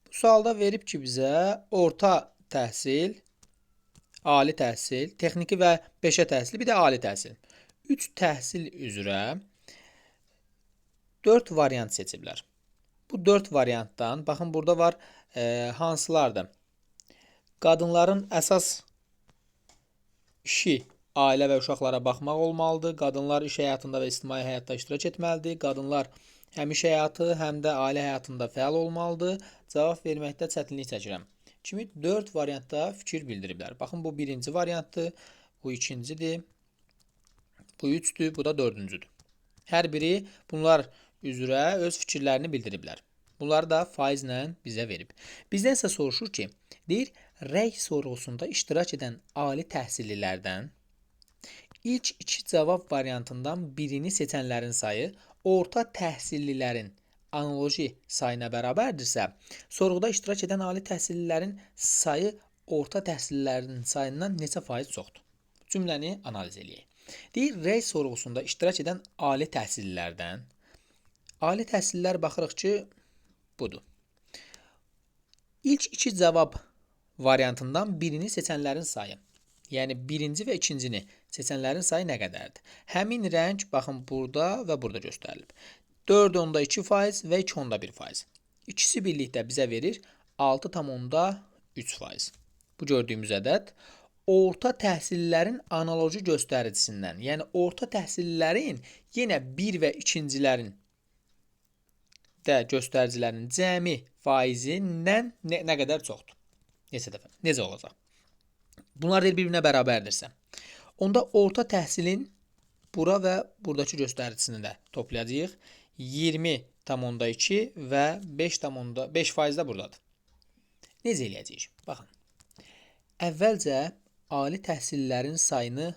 Bu sualda verib ki bizə orta təhsil, ali təhsil, texniki və peşə təhsili, bir də ali təhsil. 3 təhsil üzrə 4 variant seçiblər. Bu 4 variantdan, baxın burada var hansılardır? Qadınların əsas işi ailə və uşaqlara baxmaq olmalıdır. Qadınlar iş həyatında və ictimai həyatda iştirak etməlidir. Qadınlar həm iş həyatı, həm də ailə həyatında fəal olmalıdır. Cavab verməkdə çətinlik çəkirəm. Kimi 4 variantda fikir bildiriblər. Baxın, bu birinci variantdır, bu ikincidir, bu üçdür, bu da dördüncüdür. Hər biri bunlar üzrə öz fikirlərini bildiriblər. Bunları da faizlə bizə verib. Bizdən isə soruşur ki, deyir, rəy sorğusunda iştirak edən ali təhsillilərdən ilk iki cavab variantından birini seçənlərin sayı orta təhsillilərin analoji sayına bərabərdirsə, sorğuda iştirak edən ali təhsillilərin sayı orta təhsillilərin sayından neçə faiz çoxdur? Cümləni analiz edək. Deyir, rəy sorğusunda iştirak edən ali təhsillilərdən, ali təhsillilər baxırıq ki, budur. İlk iki cavab variantından birini seçənlərin sayı, yəni birinci və ikincini seçənlərin sayı nə qədərdir? Həmin rəng, baxın, burada və burada göstərilib. 4,2% və 2,1%. İkisi birlikdə bizə verir 6,3%. Bu gördüyümüz ədəd orta təhsillilərin analoji göstəricisindən, yəni orta təhsillilərin yenə 1 və ikincilərin də göstəricilərinin cəmi faizindən nə qədər çoxdur? Neçə dəfə? Necə olacaq? Bunlar bir-birinə bərabərdirsə, onda orta təhsilin bura və buradakı göstəricisini də toplayacağıq. 20,2 və 5% də buradadır. Necə eləyəcəyik? Baxın. Əvvəlcə ali təhsillilərin sayını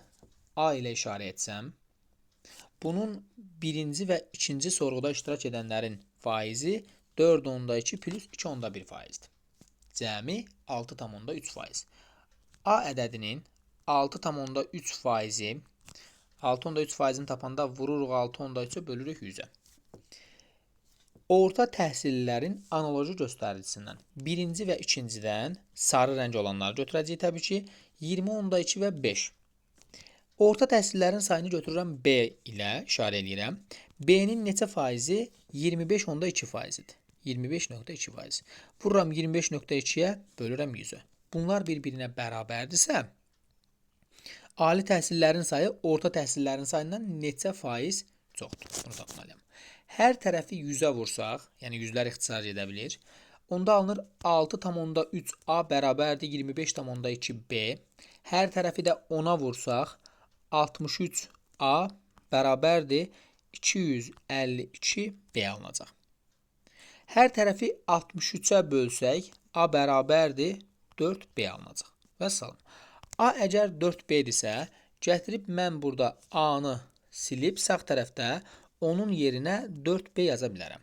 A ilə işarə etsəm, bunun birinci və ikinci sorğuda iştirak edənlərin faizi 4,2 plus 2,1%-dir. Cəmi 6,3%. A ədədinin 6,3%-i 6,3%-ni tapanda vururuq 6,3-ə bölürük 100-ə. Orta təhsillilərin analoji göstəricisindən birinci və ikincidən sarı rəng olanları götürəcəyik təbii ki, 20,2 və 5. Orta təhsillilərin sayını götürürəm B ilə işarə edirəm. B-nin neçə faizi? 25,2%-dir. 25,2%. Vururam 25,2-yə, bölürəm 100-ə. Bunlar bir-birinə bərabərdirsə, ali təhsillilərin sayı orta təhsillilərin sayından neçə faiz çoxdur? Bunu tapmalıyam. Hər tərəfi 100-ə vursaq, yəni 100-lər ixtisar edə bilir, onda alınır 6,3A bərabərdir 25,2B. Hər tərəfi də 10-a vursaq, 63A bərabərdir 252B alınacaq. Hər tərəfi 63-ə bölsək, A bərabərdir 4B alınacaq. Vəssalam. A əgər 4B-dirsə, gətirib mən burada A-nı silib sağ tərəfdə onun yerinə 4B yaza bilərəm.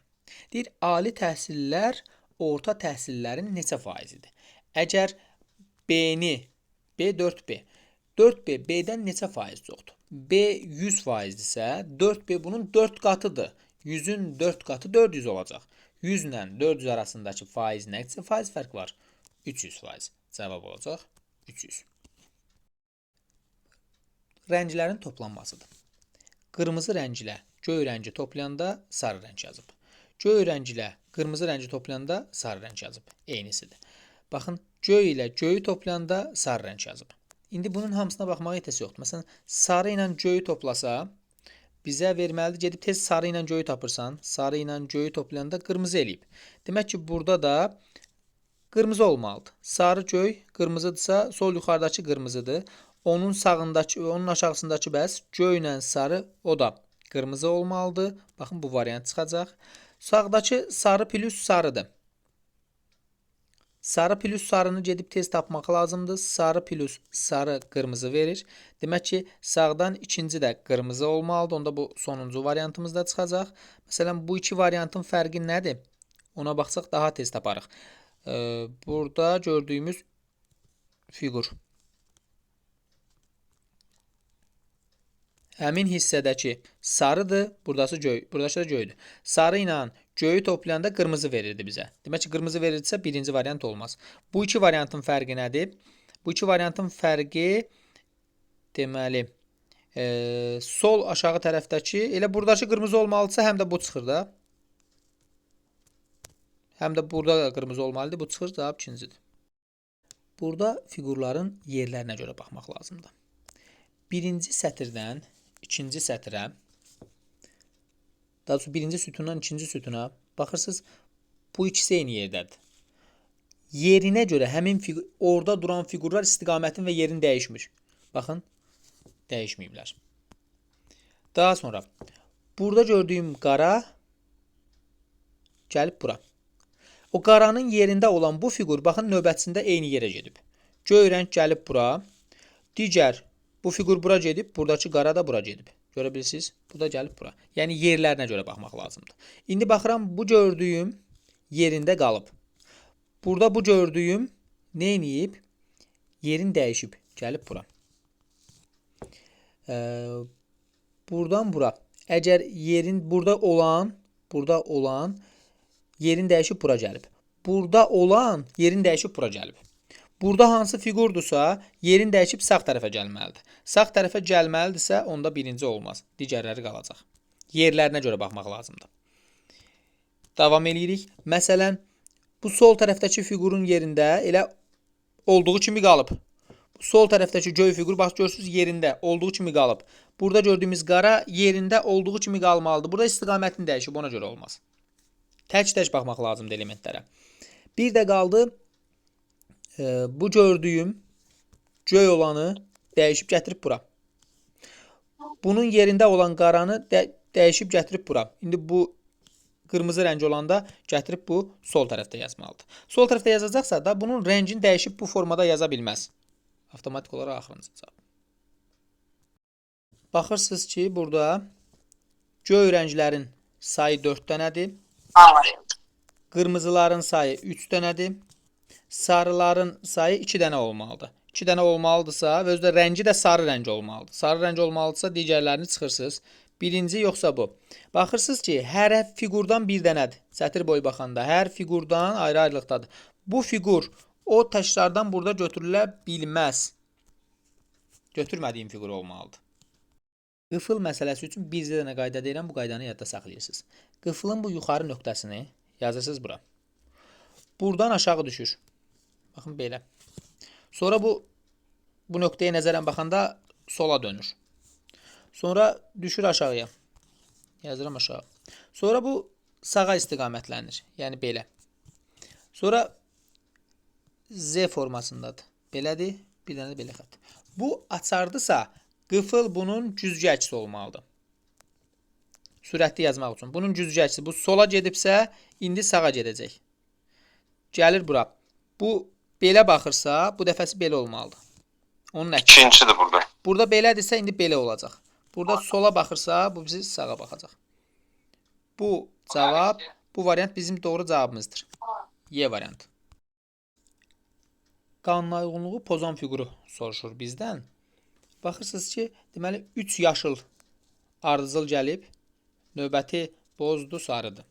Deyir, ali təhsillilər orta təhsillərin neçə faizidir? Əgər B-ni, B 4B, 4B B-dən neçə faiz çoxdur? B 100%-dirsə, 4B bunun 4 qatıdır. 100-ün 4 qatı 400 olacaq. 100 ilə 400 arasındakı faiz nəticə faiz fərq var? 300%. Cavab olacaq 300. Rənglərin toplanmasıdır. Qırmızı rəng ilə göy rəngi toplayanda sarı rəng yazıb. Göy rəng ilə qırmızı rəngi toplayanda sarı rəng yazıb. Eynisidir. Baxın, göy ilə göyü toplayanda sarı rəng yazıb. İndi bunun hamısına baxmağa ehtiyac yoxdur. Məsələn, sarı ilə göyü toplasa, bizə verməlidir, gedib tez sarı ilə göyü tapırsan, sarı ilə göyü toplayanda qırmızı eləyib. Demək ki, burada da qırmızı olmalıdır. Sarı göy qırmızıdırsa, sol yuxarıdakı qırmızıdır. Onun sağındakı, onun aşağısındakı bəs göy ilə sarı o da qırmızı olmalıdır. Baxın, bu variant çıxacaq. Sağdakı sarı plus sarıdır. Sarı plus sarını gedib tez tapmaq lazımdır. Sarı plus sarı qırmızı verir. Demək ki, sağdan ikinci də qırmızı olmalıdır. Onda bu sonuncu variantımız da çıxacaq. Məsələn, bu iki variantın fərqi nədir? Ona baxsaq daha tez taparıq. Burada gördüyümüz fiqur. həmin hissədəki sarıdır, buradakı göy, buradakı da göydür. Sarı ilə göyü toplayanda qırmızı verirdi bizə. Demək ki, qırmızı verilirsə birinci variant olmaz. Bu iki variantın fərqi nədir? Bu iki variantın fərqi deməli sol aşağı tərəfdəki elə buradakı qırmızı olmalıdırsa həm də bu çıxır da. Həm də burada da qırmızı olmalıdır. Bu çıxır, cavab ikincidir. Burada fiqurların yerlərinə görə baxmaq lazımdır. Birinci sətirdən ikinci sətrə, daha doğrusu birinci sütundan ikinci sütuna baxırsınız, bu ikisi eyni yerdədir. Yerinə görə həmin orada duran fiqurlar istiqamətin və yerin dəyişmir. Baxın, dəyişməyiblər. Daha sonra burada gördüyüm qara gəlib bura. O qaranın yerində olan bu fiqur baxın növbətçisində eyni yerə gedib. Göy rəng gəlib bura. Digər bu fiqur bura gedib, buradakı qara da bura gedib. Görə bilirsiniz? Bu da gəlib bura. Yəni yerlərinə görə baxmaq lazımdır. İndi baxıram bu gördüyüm yerində qalıb. Burada bu gördüyüm nə edib? Yerin dəyişib, gəlib bura. Buradan bura. Əgər yerin burada olan yerin dəyişib bura gəlib. Burada olan yerin dəyişib bura gəlib. Burada hansı fiqurdursa yerin dəyişib sağ tərəfə gəlməlidir. Sağ tərəfə gəlməlidirsə onda birinci olmaz. Digərləri qalacaq. Yerlərinə görə baxmaq lazımdır. Davam edirik. Məsələn, bu sol tərəfdəki fiqurun yerində elə olduğu kimi qalıb. Sol tərəfdəki göy fiqur bax görürsüz yerində olduğu kimi qalıb. Burada gördüyümüz qara yerində olduğu kimi qalmalıdır. Burada istiqamətini dəyişib ona görə olmaz. Tək-tək baxmaq lazımdır elementlərə. Bir də qaldı bu gördüyüm göy olanı dəyişib gətirib bura. Bunun yerində olan qaranı dəyişib gətirib bura. İndi bu qırmızı rəng olanda gətirib bu sol tərəfdə yazmalıdır. Sol tərəfdə yazacaqsa da bunun rəngini dəyişib bu formada yaza bilməz. Avtomatik olaraq axırıncı cavab. Baxırsınız ki, burada göy rənglərin sayı 4 dənədir. Qırmızıların sayı 3 dənədir. Sarıların sayı 2 dənə olmalıdır. 2 dənə olmalıdırsa və özdə rəngi də sarı rəng olmalıdır. Sarı rəng olmalıdırsa digərlərini çıxırsınız. Birinci yoxsa bu. Baxırsınız ki, hər fiqurdan bir dənədir. Sətir boyu baxanda hər fiqurdan ayrı-ayrılıqdadır. Bu fiqur o təkrardan burada götürülə bilməz. Götürmədiyim fiqur olmalıdır. Qıfıl məsələsi üçün bir dənə qayda deyirəm, bu qaydanı yadda saxlayırsınız. Qıfılın bu yuxarı nöqtəsini yazırsınız bura. Buradan aşağı düşür. Baxın belə. Sonra bu nöqtəyə nəzərən baxanda sola dönür. Sonra düşür aşağıya. Yazıram aşağı. Sonra bu sağa istiqamətlənir. Yəni belə. Sonra Z formasındadır. Belədir. Bir dənə də belə xətt. Bu açardısa qıfıl bunun güzgü əksi olmalıdır. Sürətli yazmaq üçün. Bunun güzgü əksi. Bu sola gedibsə indi sağa gedəcək. Gəlir bura. Bu belə baxırsa, bu dəfəsi belə olmalıdır. Onun əksi. İkincidir burada. Burada belədirsə, indi belə olacaq. Burada sola baxırsa, bu bizi sağa baxacaq. Bu cavab, bu variant bizim doğru cavabımızdır. Y variantı. Qanuna uyğunluğu pozan fiquru soruşur bizdən. Baxırsınız ki, deməli 3 yaşıl ardıcıl gəlib, növbəti bozdur, sarıdır.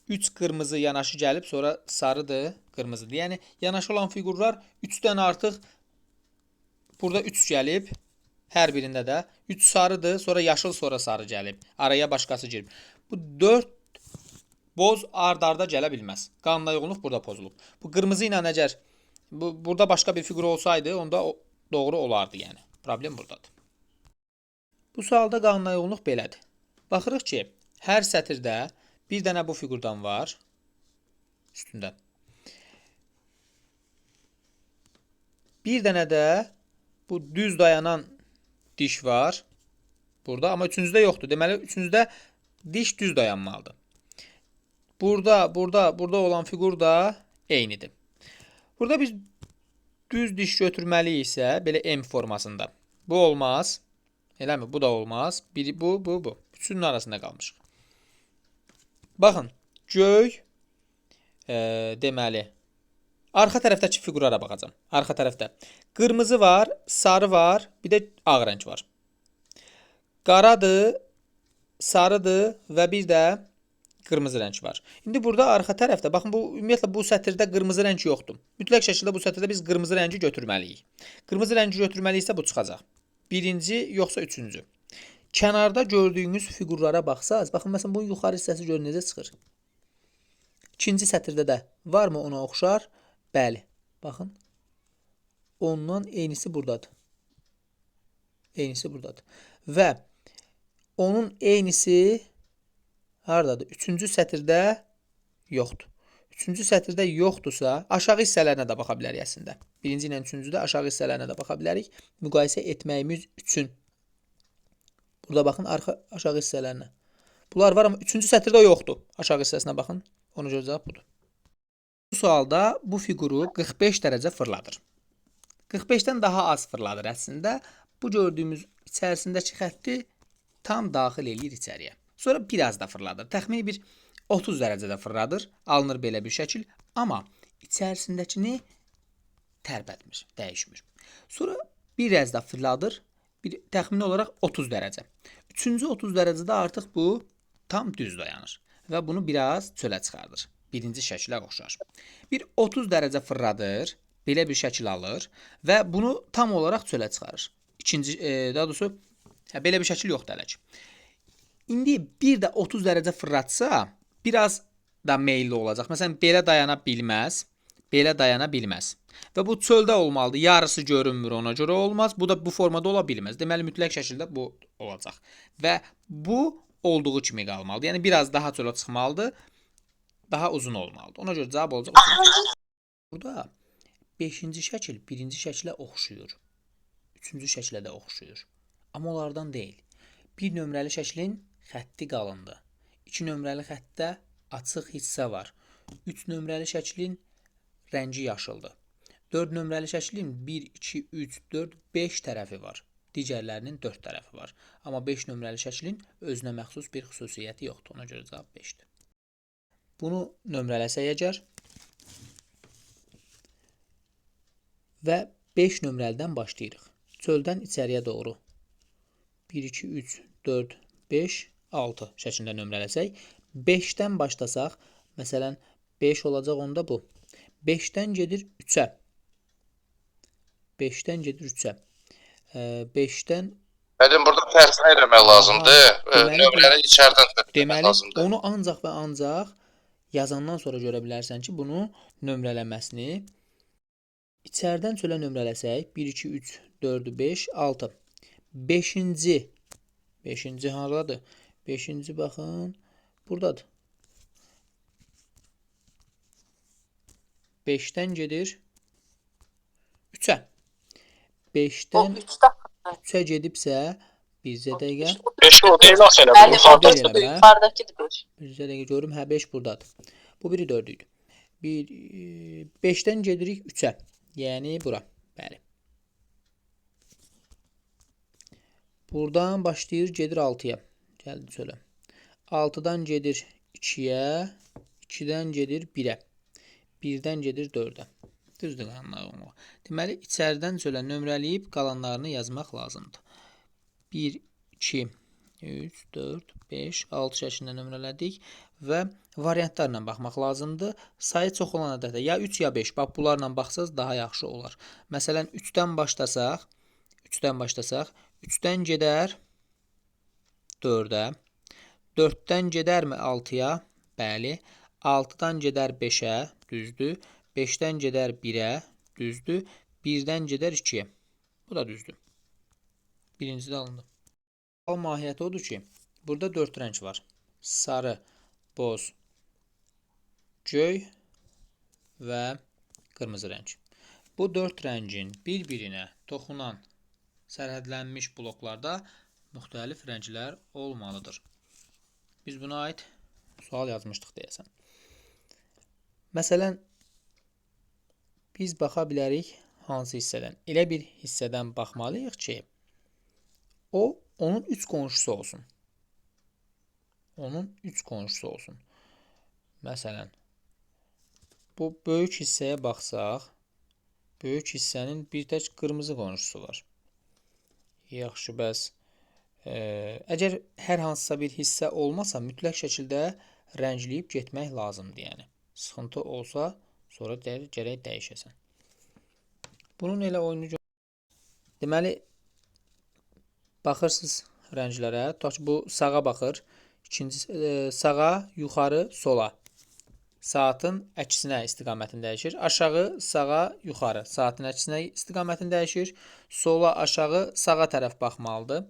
3 qırmızı yanaşı gəlib, sonra sarıdır, qırmızıdır. Yəni, yanaşı olan fiqurlar 3-dən artıq burada 3 gəlib, hər birində də 3 sarıdır, sonra yaşıl, sonra sarı gəlib. Araya başqası girib. Bu 4 boz ard-arda gələ bilməz. Qanuna uyğunluq burada pozulub. Bu qırmızı ilə əgər burada başqa bir fiqur olsaydı, onda doğru olardı yəni. Problem buradadır. Bu sualda qanuna uyğunluq belədir. Baxırıq ki, hər sətirdə bir dənə bu fiqurdan var üstündə. Bir dənə də bu düz dayanan diş var burada, amma üçüncüdə yoxdur. Deməli, üçüncüdə diş düz dayanmalıdır. Burada olan fiqur da eynidir. Burada biz düz diş götürməliyik isə belə M formasında. Bu olmaz. Eləmi? Bu da olmaz. Biri bu. Üçünün arasında qalmışıq. Baxın, göy deməli arxa tərəfdəki fiqurlara baxacağam. Arxa tərəfdə qırmızı var, sarı var, bir də ağ rəng var. qaradır, sarıdır və bir də qırmızı rəng var. İndi burada arxa tərəfdə, baxın, bu ümumiyyətlə bu sətirdə qırmızı rəng yoxdur. Mütləq şəkildə bu sətirdə biz qırmızı rəngi götürməliyik. Qırmızı rəngi götürməliyiksə bu çıxacaq. Birinci yoxsa üçüncü. Kənarda gördüyünüz fiqurlara baxsaz, baxın, məsələn, bunun yuxarı hissəsi görün necə çıxır. İkinci sətirdə də varmı ona oxşar? Bəli. Baxın. Ondan eynisi buradadır. Eynisi buradadır. Və onun eynisi haradadır? Üçüncü sətirdə yoxdur. Üçüncü sətirdə yoxdursa, aşağı hissələrinə də baxa bilərik əslində. Birinci ilə üçüncüdə aşağı hissələrinə də baxa bilərik. Müqayisə etməyimiz üçün. Burada baxın, aşağı hissələrinə. Bunlar var, amma üçüncü sətirdə yoxdur. Aşağı hissəsinə baxın. Ona görə cavab budur. Bu sualda bu fiquru 45 dərəcə fırladır. 45-dən daha az fırladır əslində. Bu gördüyümüz içərisindəki xətti tam daxil eləyir içəriyə. Sonra biraz da fırladır. Təxmini bir 30 dərəcədə fırladır. Alınır belə bir şəkil. Amma içərisindəkini tərpətmir, dəyişmir. Sonra biraz da fırladır. Təxmini olaraq 30 dərəcə. Üçüncü 30 dərəcədə artıq bu tam düz dayanır. Və bunu biraz çölə çıxardır. Birinci şəkilə oxşar. Bir 30 dərəcə fırladır. Belə bir şəkil alır. Və bunu tam olaraq çölə çıxarır. Daha doğrusu, belə bir şəkil yoxdur hələ ki. İndi bir də 30 dərəcə fırlatsa, biraz da meyilli olacaq. Məsələn, belə dayana bilməz. Belə dayana bilməz. Və bu çöldə olmalıdır. Yarısı görünmür, ona görə olmaz. Bu da bu formada ola bilməz. Deməli, mütləq şəkildə bu olacaq. Və bu olduğu kimi qalmalıdır. Yəni, biraz daha çölə çıxmalıdır. Daha uzun olmalıdır. Ona görə cavab olacaq. Burada 5-ci şəkil 1-ci şəkilə oxşuyur. 3-cü şəkilə də oxşuyur. Amma onlardan deyil. 1 nömrəli şəklin xətti qalındır. 2 nömrəli xəttdə açıq hissə var. 3 nömrəli şəklin rəngi yaşıldır. 4 nömrəli şəklin 1, 2, 3, 4, 5 tərəfi var. Digərlərinin 4 tərəfi var. Amma 5 nömrəli şəklin özünə məxsus bir xüsusiyyəti yoxdur. Ona görə cavab 5-dir. Bunu nömrələsək əgər və 5 nömrəlidən başlayırıq. Çöldən içəriyə doğru 1, 2, 3, 4, 5, 6 şəklində nömrələsək. 5-dən başlasaq, məsələn, 5 olacaq onda bu. 5-dən gedir 3-ə. 5-dən gedir 3-ə. 5-dən... Mənim burada tərsinə eləmək lazımdır. Nömrəni içərdən tərsinə lazımdır. Deməli, onu ancaq və ancaq yazandan sonra görə bilərsən ki, bunu nömrələməsini içərdən çölə nömrələsək, 1, 2, 3, 4, 5, 6. 5-ci haradadır? 5-ci baxın, buradadır. 5-dən gedir 3-ə. 5-dən 3-ə gedibsə, bizcə dəqiqə. 5 o deyil axı elə. Bəli, oradakıdır, yuxarıdakıdır 5. Bizcə dəqiqə görüm, hə 5 buradadır. Bu biri 4 idi. 5-dən gedirik 3-ə. Yəni bura. Bəli. Buradan başlayır, gedir 6-ya. Gəldi çölə. 6-dan gedir 2-yə. 2-dən gedir 1-ə. 1-dən gedir 4-ə. Düzdür, anlayın. Deməli, içəridən çölə nömrələyib qalanlarını yazmaq lazımdır. 1, 2, 3, 4, 5, 6 şəklində nömrələdik və variantlarla baxmaq lazımdır. Sayı çox olan ədəddə ya 3 ya 5. Bax, bunlarla baxsaz daha yaxşı olar. Məsələn, 3-dən başlasaq, 3-dən gedər 4-ə. 4-dən gedərmi 6-ya? Bəli. 6-dan gedər 5-ə, düzdür. 5-dən gedər 1-ə, düzdür. 1-dən gedər 2-yə. Bu da düzdür. Birincisi də alındı. Mahiyyəti odur ki, burada 4 rəng var. Sarı, boz, göy və qırmızı rəng. Bu 4 rəngin bir-birinə toxunan sərhədlənmiş bloklarda müxtəlif rənglər olmalıdır. Biz buna aid sual yazmışdıq deyəsən. Məsələn, biz baxa bilərik hansı hissədən? Elə bir hissədən baxmalıyıq ki, onun 3 qonşusu olsun. Onun 3 qonşusu olsun. Məsələn, bu böyük hissəyə baxsaq, böyük hissənin bir tək qırmızı qonşusu var. Yaxşı, bəs Əgər hər hansısa bir hissə olmasa, mütləq şəkildə rəngləyib getmək lazımdır, yəni. Sıxıntı olsa, sonra gərək dəyişəsən. Bunun elə oyunu deməli, baxırsınız rənglərə. Tutaq ki, bu sağa baxır. Sağa, yuxarı, sola. Saatın əksinə istiqamətini dəyişir. Aşağı, sağa, yuxarı. Saatın əksinə istiqamətini dəyişir. Sola, aşağı, sağa tərəf baxmalıdır.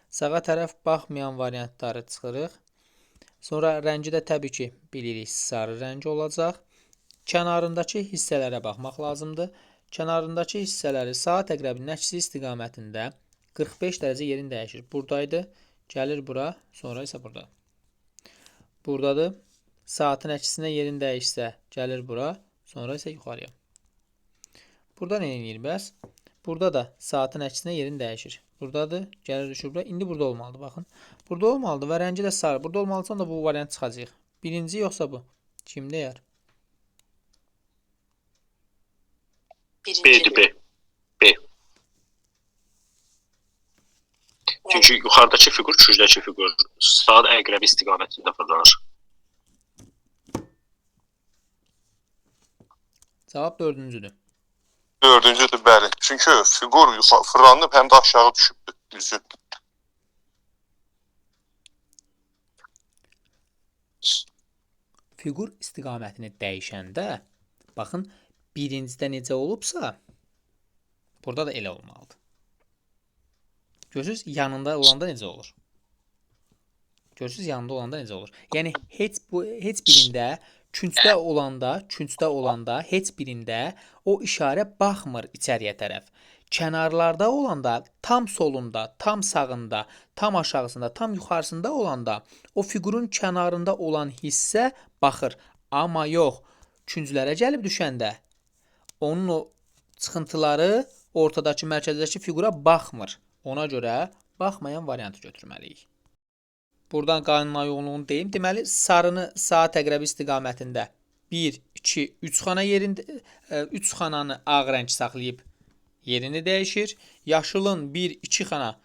Sağa tərəf baxmayan variantları çıxırıq. Sonra rəngi də təbii ki, bilirik, sarı rəngi olacaq. Kənarındakı hissələrə baxmaq lazımdır. Kənarındakı hissələri saat əqrəbinin əksi istiqamətində 45 dərəcə yerin dəyişir. Buradaydı, gəlir bura, sonra isə burada. Buradadır. Saatın əksinə yerin dəyişsə, gəlir bura, sonra isə yuxarıya. Burada nə edir bəs? Burada da saatın əksinə yerin dəyişir. Buradadır, gəlir düşür bura. İndi burada olmalıdır, baxın. Burada olmalıdır və rəngi də sarı. Burada olmalıdsa da bu variant çıxacaq. Birinci yoxsa bu? Kim deyər? Birinci. B. Çünki yuxarıdakı fiqur, küçükdəki fiqur saat əqrəbi istiqamətində fırlanır. Cavab dördüncüdür. Dördüncüdür, bəli. Çünki fiqur fırlanıb, həm də aşağı düşübdür. Düzü. Fiqur istiqamətini dəyişəndə, baxın, birincidə necə olubsa, burada da elə olmalıdır. Görürsünüz, yanında olanda necə olur? Görürsünüz, yanında olanda necə olur? Yəni, heç birində, küncdə olanda, heç birində o işarə baxmır içəriyə tərəf. Kənarlarda olanda, tam solunda, tam sağında, tam aşağısında, tam yuxarısında olanda, o fiqurun kənarında olan hissə baxır. Amma yox, künclərə gəlib düşəndə, onun o çıxıntıları ortadakı, mərkəzdəki fiqura baxmır. Ona görə baxmayan variantı götürməliyik. Buradan qaynama yoğunluğunu deyim. Deməli, sarını saat əqrəbi istiqamətində 1, 2, 3 xana yerində, 3 xananı ağ rəng saxlayıb yerini dəyişir. Yaşılın 1, 2 xana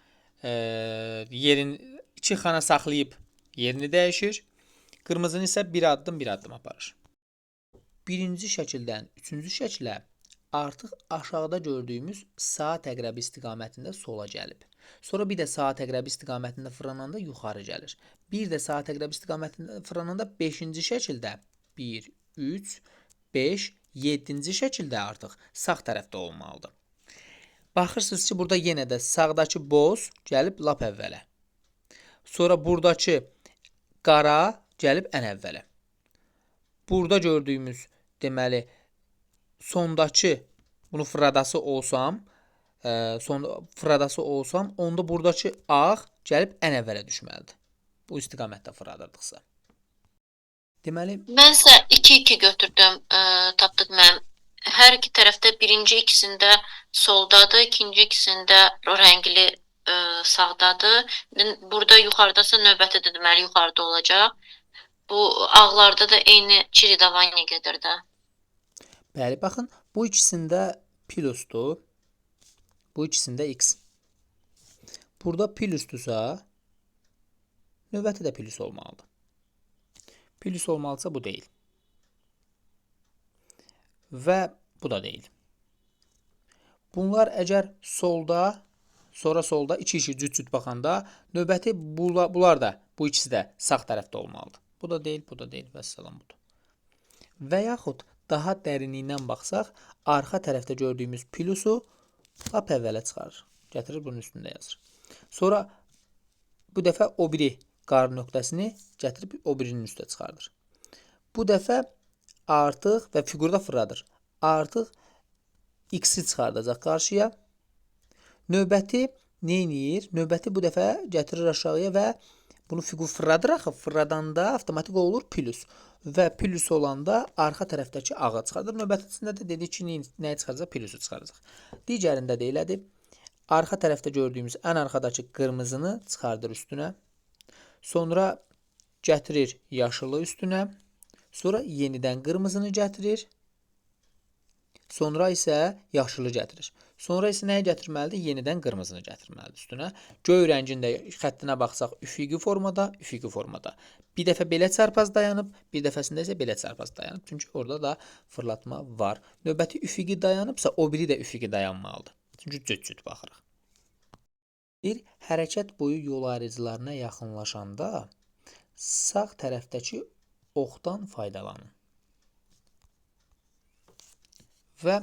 2 xana saxlayıb yerini dəyişir. Qırmızının isə bir addım aparır. Birinci şəkildən üçüncü şəkilə artıq aşağıda gördüyümüz saat əqrəbi istiqamətində sola gəlib. Sonra bir də saat əqrəbi istiqamətində fırlananda yuxarı gəlir. Bir də saat əqrəbi istiqamətində fırlananda 5-ci şəkildə 1, 3, 5, 7-ci şəkildə artıq sağ tərəfdə olmalıdır. Baxırsınız ki, burada yenə də sağdakı boz gəlib lap əvvələ. Sonra buradakı qara gəlib ən əvvələ. Burada gördüyümüz, deməli, sondakı, bunu fırladası olsam, onda buradakı ağ gəlib ən əvvələ düşməlidir. Bu istiqamətdə fırladırdıqsa. Deməli, Mənsə 2-2 götürdüm, tapdıq mənim. Hər iki tərəfdə birinci ikisində soldadır, ikinci ikisində rəngli sağdadır. Burada yuxarıdasa növbətidir, deməli yuxarıda olacaq. Bu ağlarda da eyni Çiridavanya gedir də. bəli, baxın, bu ikisində plusdur, bu ikisində x. Burada plusdursa, növbəti də plus olmalıdır. Plus olmalıdsa bu deyil. Və bu da deyil. Bunlar əgər solda, sonra solda 2-2 cüt-cüt baxanda, növbəti bunlar da, bu ikisi də sağ tərəfdə olmalıdır. Bu da deyil, bu da deyil, vəssalam budur. Və yaxud daha dərinliyindən baxsaq, arxa tərəfdə gördüyümüz plusu lap əvvələ çıxarır. Gətirir, bunun üstündə yazır. Sonra bu dəfə o biri qar nöqtəsini gətirib o birinin üstə çıxardır. Bu dəfə artıq və fiqurda fırladır. Artıq x-i çıxardacaq qarşıya. Növbəti nə edir? Növbəti bu dəfə gətirir aşağıya və bunu fiqur fırladır axı. Fırladanda avtomatik olur plus. Və plus olanda arxa tərəfdəki ağı çıxardır. Növbətisində də dedik ki, nəyi çıxaracaq? Plusu çıxaracaq. Digərində də elədir. Arxa tərəfdə gördüyümüz ən arxadakı qırmızını çıxardır üstünə. Sonra gətirir yaşılı üstünə. Sonra yenidən qırmızını gətirir. sonra isə yaşılı gətirir. Sonra isə nəyi gətirməlidir? Yenidən qırmızını gətirməlidir üstünə. Göy rəngində xəttinə baxsaq üfüqi formada, üfüqi formada. Bir dəfə belə çarpaz dayanıb, bir dəfəsində isə belə çarpaz dayanıb. Çünki orada da fırlatma var. Növbəti üfüqi dayanıbsa, o biri də üfüqi dayanmalıdır. Çünki cüt-cüt baxırıq. Bir hərəkət boyu yol ayrıcılarına yaxınlaşanda sağ tərəfdəki oxdan faydalanın. Və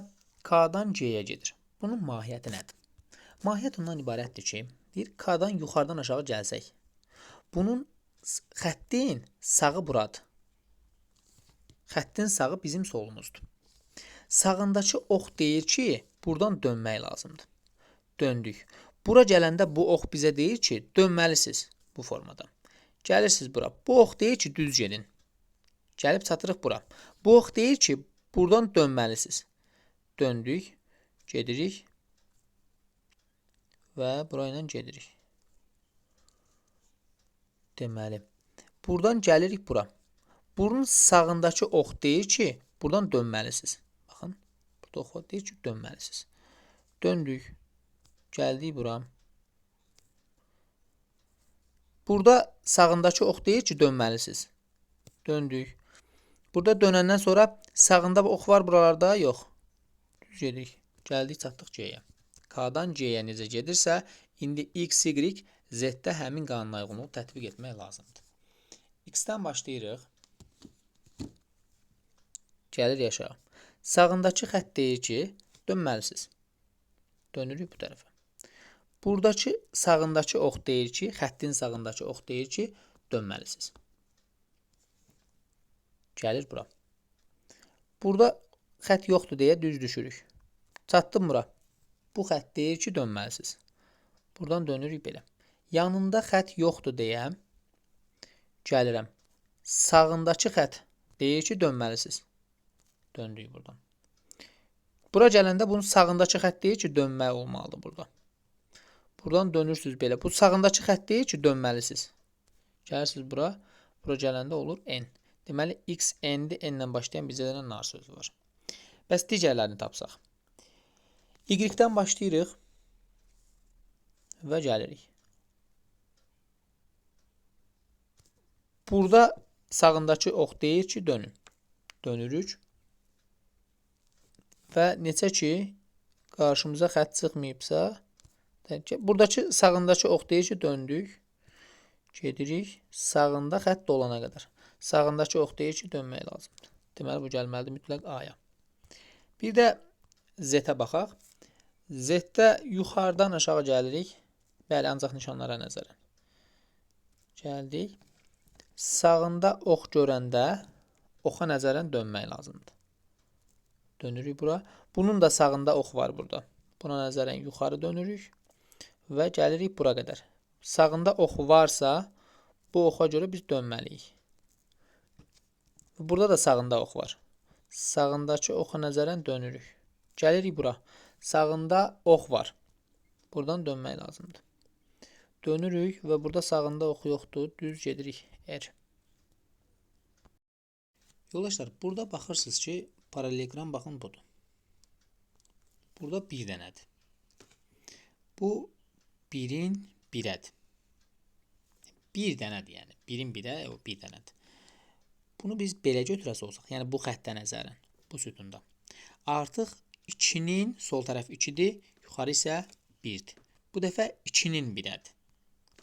K-dan C-yə gedir. Bunun mahiyyəti nədir? Mahiyyət ondan ibarətdir ki, deyir K-dan yuxarıdan aşağı gəlsək, bunun xəttin sağı buradır. Xəttin sağı bizim solumuzdur. Sağındakı ox deyir ki, buradan dönmək lazımdır. Döndük. Bura gələndə bu ox bizə deyir ki, dönməlisiniz bu formada. Gəlirsiniz bura. Bu ox deyir ki, düz gedin. Gəlib çatırıq bura. Bu ox deyir ki, buradan dönməlisiniz. Döndük, gedirik və burayla gedirik. Deməli, buradan gəlirik bura. Bunun sağındakı ox deyir ki, buradan dönməlisiniz. Baxın, burada ox deyir ki, dönməlisiniz. Döndük, gəldik bura. Burada sağındakı ox deyir ki, dönməlisiniz. Döndük. Burada dönəndən sonra sağında ox var buralarda? Yox. Düz gedirik. Gəldik, çatdıq C-yə. K-dan C-yə necə gedirsə, indi X, Y, Z-də həmin qanuna uyğunluğu tətbiq etmək lazımdır. X-dən başlayırıq. Gəlir yaşa. Sağındakı xətt deyir ki, dönməlisiniz. Dönürük bu tərəfə. Buradakı sağındakı ox deyir ki, xəttin sağındakı ox deyir ki, dönməlisiniz. Gəlir bura. Burada xətt yoxdur deyə düz düşürük. Çatdım bura. Bu xətt deyir ki, dönməlisiniz. Buradan dönürük belə. Yanında xətt yoxdur deyə gəlirəm. Sağındakı xətt deyir ki, dönməlisiniz. Döndük buradan. Bura gələndə bunun sağındakı xətt deyir ki, dönmək olmalıdır burada. Buradan dönürsünüz belə. Bu sağındakı xətt deyir ki, dönməlisiniz. Gəlirsiniz bura. Bura gələndə olur N. Deməli, X, N-dir. N-lə başlayan bizə də nar sözü var. Bəs digərlərini tapsaq. Y-dən başlayırıq və gəlirik. Burada sağındakı ox deyir ki, dönün. Dönürük. Və neçə ki, qarşımıza xətt çıxmayıbsa, buradakı sağındakı ox deyir ki, döndük. Gedirik. Sağında xətt dolana qədər. Sağındakı ox deyir ki, dönmək lazımdır. Deməli, bu gəlməlidir mütləq A-ya. Bir də Z-ə baxaq. Z-də yuxarıdan aşağı gəlirik. Bəli, ancaq nişanlara nəzərən. Gəldik. Sağında ox görəndə oxa nəzərən dönmək lazımdır. Dönürük bura. Bunun da sağında ox var burada. Buna nəzərən yuxarı dönürük və gəlirik bura qədər. Sağında ox varsa, bu oxa görə biz dönməliyik. Burada da sağında ox var. Sağındakı oxa nəzərən dönürük. Gəlirik bura. Sağında ox var. Buradan dönmək lazımdır. Dönürük və burada sağında ox yoxdur. Düz gedirik. R. Yoldaşlar, burada baxırsınız ki, paralelgram baxın budur. Burada bir dənədir. Bu birin birədir. Bir dənədir yəni. Birin birə, o bir dənədir. Bunu biz belə götürəsi olsaq, yəni bu xəttə nəzərən, bu sütunda. Artıq 2-nin sol tərəf 2-dir, yuxarı isə 1-dir. Bu dəfə 2-nin birədir.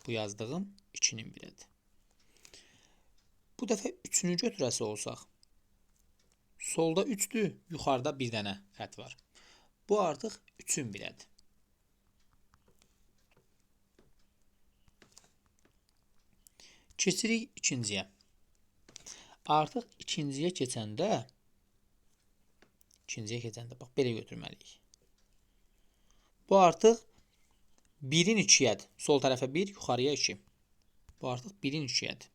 Bu yazdığım 2-nin birədir. Bu dəfə 3-ünü götürəsi olsaq, solda 3-dür, yuxarıda bir dənə xətt var. Bu artıq 3-ün birədir. Keçirik ikinciyə. Artıq ikinciyə keçəndə bax, belə götürməliyik. Bu artıq 1-in 2-yədir. Sol tərəfə 1, yuxarıya 2. Bu artıq 1-in 2-yədir.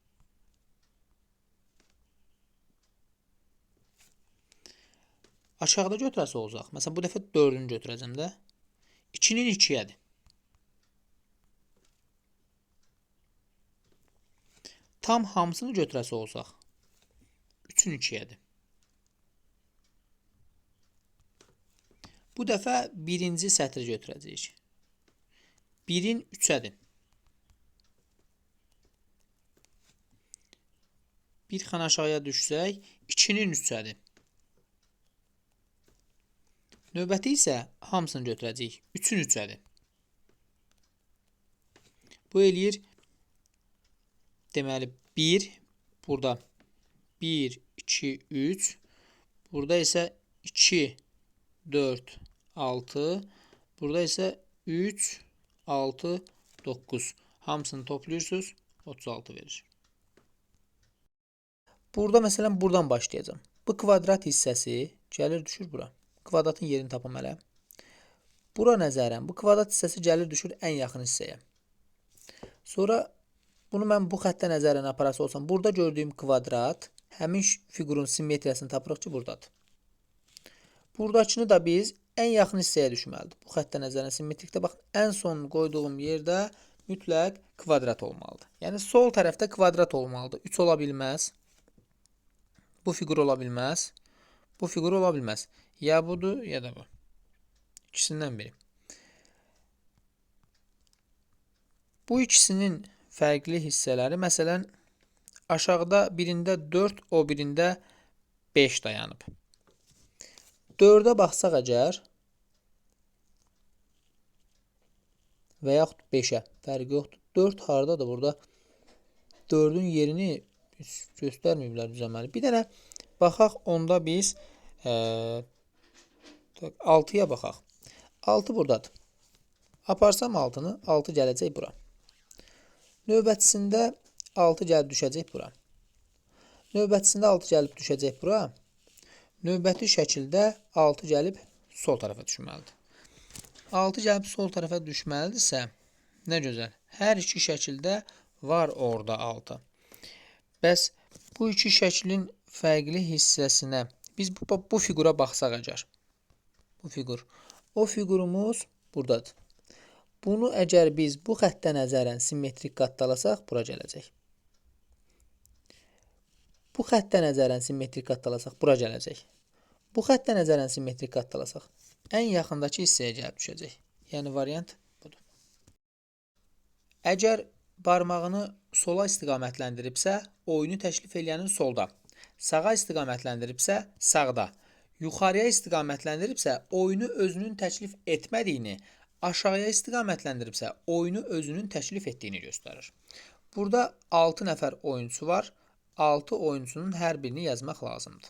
Aşağıda götürəsi olacaq. Məsələn, bu dəfə 4-ünü götürəcəm də. 2-nin 2-yədir. Tam hamısını götürəsi olsaq, 3-ün 2-yədir. 3-ün 2-yədir. Bu dəfə birinci sətri götürəcəyik. 1-in 3-ədir. Bir xana aşağıya düşsək, 2-nin 3-ədir. Növbəti isə hamısını götürəcəyik. 3-ün 3-ədir. Bu eləyir, deməli, 1, burada 1, 2, 3, burada isə 2, 4, 6, burada isə 3, 6, 9. Hamısını toplayırsınız, 36 verir. Burada məsələn, buradan başlayacağım. Bu kvadrat hissəsi gəlir, düşür bura. Kvadratın yerini tapım hələ. Bura nəzərən, bu kvadrat hissəsi gəlir, düşür ən yaxın hissəyə. Sonra bunu mən bu xəttə nəzərən aparası olsam, burada gördüyüm kvadrat həmin fiqurun simmetriyasını tapırıq ki, buradadır. Buradakını da biz ən yaxın hissəyə düşməlidir. Bu xəttə nəzərən simmetrikdə baxın, ən son qoyduğum yerdə mütləq kvadrat olmalıdır. Yəni sol tərəfdə kvadrat olmalıdır. 3 ola bilməz. Bu fiqur ola bilməz. Bu fiqur ola bilməz. Ya budur, ya da bu. İkisindən biri. Bu ikisinin fərqli hissələri, məsələn, aşağıda birində 4, o birində 5 dayanıb. 4-ə baxsaq əgər və yaxud 5-ə fərqi yoxdur. 4 haradadır burada? 4-ün yerini göstərməyiblər düzəməli. Bir dənə baxaq, onda biz 6-ya baxaq. 6 buradadır. Aparsam 6-nı, 6 gələcək bura. Növbətisində 6 gəlib düşəcək bura. Növbətisində 6 gəlib düşəcək bura. Növbəti şəkildə 6 gəlib sol tərəfə düşməlidir. 6 gəlib sol tərəfə düşməlidirsə, nə gözəl. Hər iki şəkildə var orada 6. Bəs bu iki şəklin fərqli hissəsinə biz bu fiqura baxsaq əgər. Bu fiqur. O fiqurumuz buradadır. Bunu əgər biz bu xəttə nəzərən simmetrik qattalasaq, bura gələcək. Bu xəttə nəzərən simmetrik qattalasaq, bura gələcək. Bu xəttə nəzərən simmetrik qattalasaq, ən yaxındakı hissəyə gəlib düşəcək. Yəni variant budur. Əgər barmağını sola istiqamətləndiribsə, oyunu təklif eləyənin solda. Sağa istiqamətləndiribsə, sağda. Yuxarıya istiqamətləndiribsə, oyunu özünün təklif etmədiyini, aşağıya istiqamətləndiribsə, oyunu özünün təklif etdiyini göstərir. Burada 6 nəfər oyunçu var. 6 oyunçunun hər birini yazmaq lazımdır.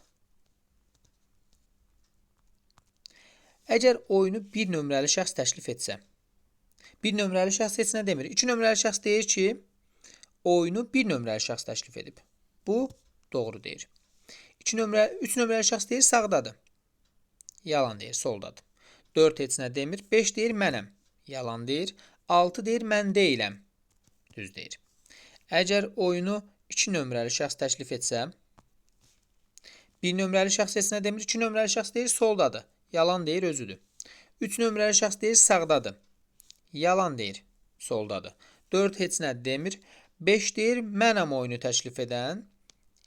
Əgər oyunu bir nömrəli şəxs təklif etsə, bir nömrəli şəxs heç nə demir. 2 nömrəli şəxs deyir ki, oyunu bir nömrəli şəxs təklif edib. Bu doğru deyir. 3 nömrəli şəxs deyir sağdadır. Yalan deyir, soldadır. 4 heç nə demir. 5 deyir mənəm. Yalan deyir. 6 deyir mən deyiləm. Düz deyir. Əgər oyunu 2 nömrəli şəxs təklif etsə, 1 nömrəli şəxs heç nə demir. 2 nömrəli şəxs deyir soldadır. Yalan deyir, özüdür. 3 nömrəli şəxs deyir sağdadır. Yalan deyir, soldadır. 4 heç nə demir. 5 deyir mənəm oyunu təklif edən.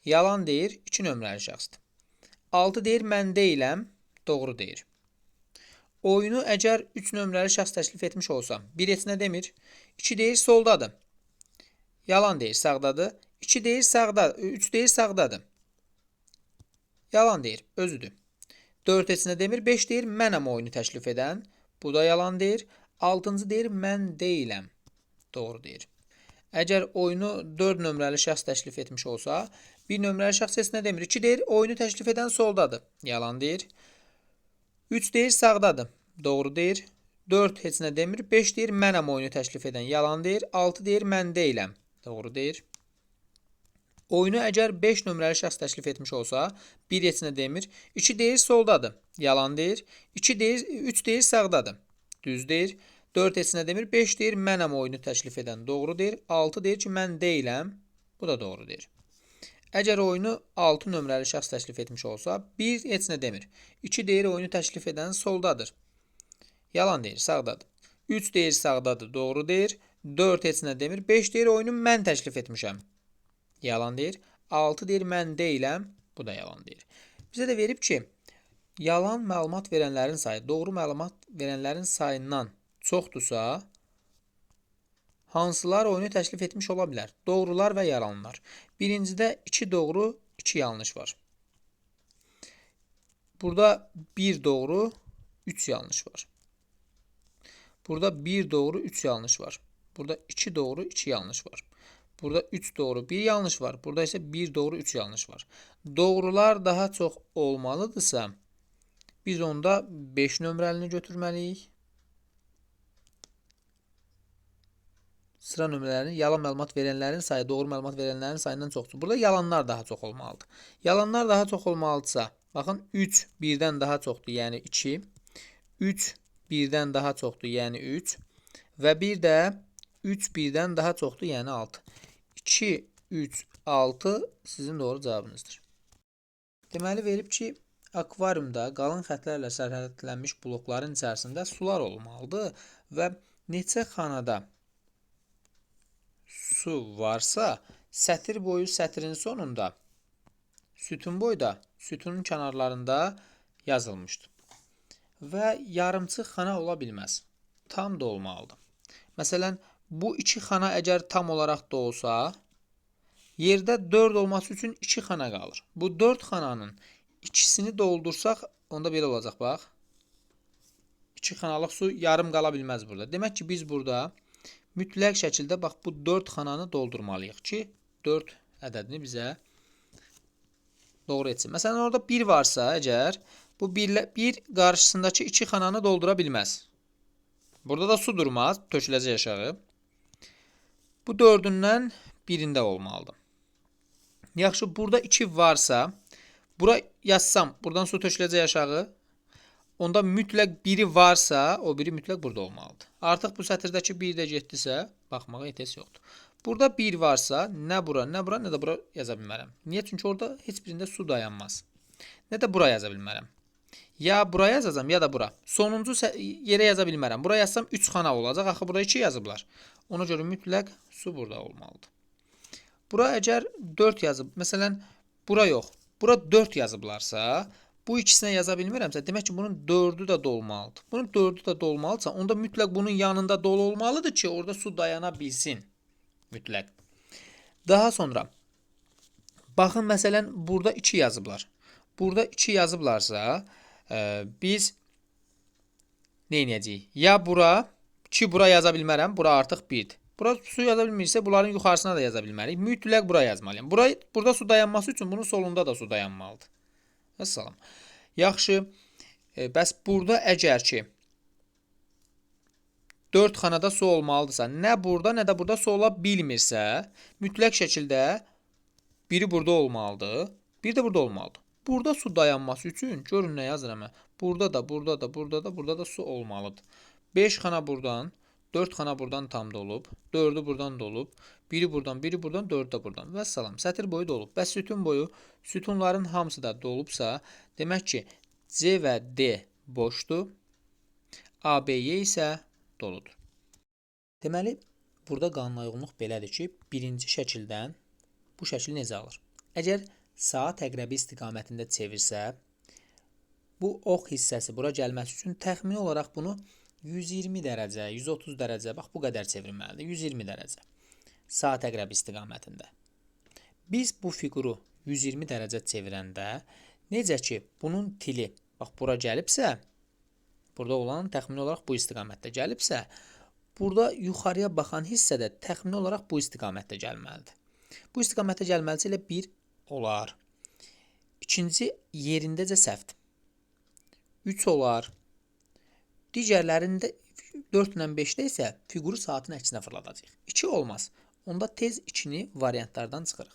Yalan deyir, 2 nömrəli şəxsdir. 6 deyir mən deyiləm. Doğru deyir. Oyunu əgər 3 nömrəli şəxs təklif etmiş olsa, 1 heç nə demir. 2 deyir soldadır. Yalan deyir, sağdadır. 2 deyir sağdadır. 3 deyir sağdadır. Yalan deyir, özüdür. 4 heç nə demir. 5 deyir mənəm oyunu təklif edən. Bu da yalan deyir. 6-cı deyir mən deyiləm. Doğru deyir. Əgər oyunu 4 nömrəli şəxs təklif etmiş olsa, 1 nömrəli şəxs heç nə demir. 2 deyir oyunu təklif edən soldadır. Yalan deyir. 3 deyir sağdadır. Doğru deyir. 4 heç nə demir. 5 deyir mənəm oyunu təklif edən. Yalan deyir. 6 deyir mən deyiləm. Doğru deyir. Oyunu əgər 5 nömrəli şəxs təklif etmiş olsa, 1 heç nə demir. 2 deyir soldadır. Yalan deyir. 3 deyir sağdadır. Düz deyir. 4 heç nə demir. 5 deyir mənəm oyunu təklif edən. Doğru deyir. 6 deyir ki mən deyiləm. Bu da doğru deyir. Əgər oyunu 6 nömrəli şəxs təklif etmiş olsa, 1 heç nə demir. 2 deyir oyunu təklif edən soldadır. Yalan deyir, sağdadır. 3 deyir sağdadır. Doğru deyir. 4 heç nə demir. 5 deyir oyunu mən təklif etmişəm. Yalan deyir. 6 deyir mən deyiləm. Bu da yalan deyir. Bizə də verib ki, yalan məlumat verənlərin sayı doğru məlumat verənlərin sayından çoxdursa, hansılar oyunu təklif etmiş ola bilər? Doğrular və yalanlar. Birincidə 2 doğru, 2 yanlış var. Burada 1 doğru, 3 yanlış var. Burada 1 doğru, 3 yanlış var. Burada 2 doğru, 2 yanlış var. Burada 3 doğru, 1 yanlış var. Burada isə 1 doğru, 3 yanlış var. Doğrular daha çox olmalıdırsa, biz onda 5 nömrəlini götürməliyik. Sıra nömrələrini yalan məlumat verənlərin sayı doğru məlumat verənlərin sayından çoxdur. Burada yalanlar daha çox olmalıdır. Yalanlar daha çox olmalıdırsa, baxın 3 1-dən daha çoxdur, yəni 2. 3 1-dən daha çoxdur, yəni 3. Və bir də 3 1-dən daha çoxdur, yəni 6. 2, 3, 6 sizin doğru cavabınızdır. Deməli verib ki, akvariumda qalın xətlərlə sərhədlənmiş blokların içərisində sular olmalıdır və neçə xanada su varsa, sətir boyu sətrin sonunda, sütun boyda, sütunun kənarlarında yazılmışdır. Və yarımçıq xana ola bilməz. Tam da olmalıdır. Məsələn, bu 2 xana əgər tam olaraq da olsa, yerdə 4 olması üçün 2 xana qalır. Bu 4 xananın ikisini doldursaq, onda belə olacaq, bax. 2 xanalıq su yarım qala bilməz burada. Demək ki, biz burada mütləq şəkildə bax bu 4 xananı doldurmalıyıq ki, 4 ədədini bizə doğru etsin. Məsələn, orada 1 varsa, əgər bu 1 qarşısındakı 2 xananı doldura bilməz. Burada da su durmaz, töküləcək aşağı. Bu 4-ündən birində olmalıdır. Yaxşı, burada 2 varsa, bura yazsam, buradan su töküləcək aşağı. Onda mütləq biri varsa, o biri mütləq burada olmalıdır. Artıq bu sətirdəki 1 də getdisə, baxmağa ehtiyac yoxdur. Burada 1 varsa, nə bura, nə bura, nə də bura yaza bilmərəm. Niyə? Çünki orada heç birində su dayanmaz. Nə də bura yaza bilmərəm. Ya bura yazacağam, ya da bura. Sonuncu yerə yaza bilmərəm. Bura yazsam 3 xana olacaq. Axı bura 2 yazıblar. Ona görə mütləq su burada olmalıdır. Bura əgər 4 yazıb, məsələn, bura yox, bura 4 yazıblarsa, bu ikisinə yaza bilmirəmsə, demək ki, bunun 4-ü də dolmalıdır. Bunun 4-ü də dolmalıdırsa, onda mütləq bunun yanında dolu olmalıdır ki, orada su dayana bilsin. Mütləq. Daha sonra, baxın, məsələn, burada 2 yazıblar. Burada 2 yazıblarsa, biz nə edəcəyik? Ya bura, ki bura yaza bilmərəm, bura artıq 1-dir. Bura su yaza bilmirsə, bunların yuxarısına da yaza bilmərik. Mütləq bura yazmalıyım. Burada su dayanması üçün bunun solunda da su dayanmalıdır. Əssalam. Yaxşı, bəs burada əgər ki 4 xanada su olmalıdırsa, nə burada, nə də burada su ola bilmirsə, mütləq şəkildə biri burada olmalıdır, bir də burada olmalıdır. Burada su dayanması üçün, görün nə yazıram mən. Burada da, burada da, burada da, burada da su olmalıdır. 5 xana buradan, 4 xana buradan tam dolub, 4-ü buradan dolub, biri buradan, biri buradan, 4-ü də buradan. Vəssalam, sətir boyu dolub. Bəs sütun boyu, sütunların hamısı da dolubsa, demək ki, C və D boşdur, A, B, Y isə doludur. Deməli, burada qanunauyğunluq belədir ki, birinci şəkildən bu şəkil necə alır? Əgər saat əqrəbi istiqamətində çevirsə, bu ox hissəsi bura gəlməsi üçün təxmini olaraq bunu 120 dərəcə, 130 dərəcə, bax bu qədər çevirməlidir. 120 dərəcə. Saat əqrəbi istiqamətində. Biz bu fiquru 120 dərəcə çevirəndə, necə ki, bunun tili, bax bura gəlibsə, burada olan təxmini olaraq bu istiqamətdə gəlibsə, burada yuxarıya baxan hissə də təxmini olaraq bu istiqamətdə gəlməlidir. Bu istiqamətdə gəlməlisə ilə 1 olar. İkinci yerindəcə səhvdir. 3 olar. Digərlərində 4 ilə 5-də isə fiquru saatın əksinə fırladacaq. 2 olmaz. Onda tez 2-ni variantlardan çıxırıq.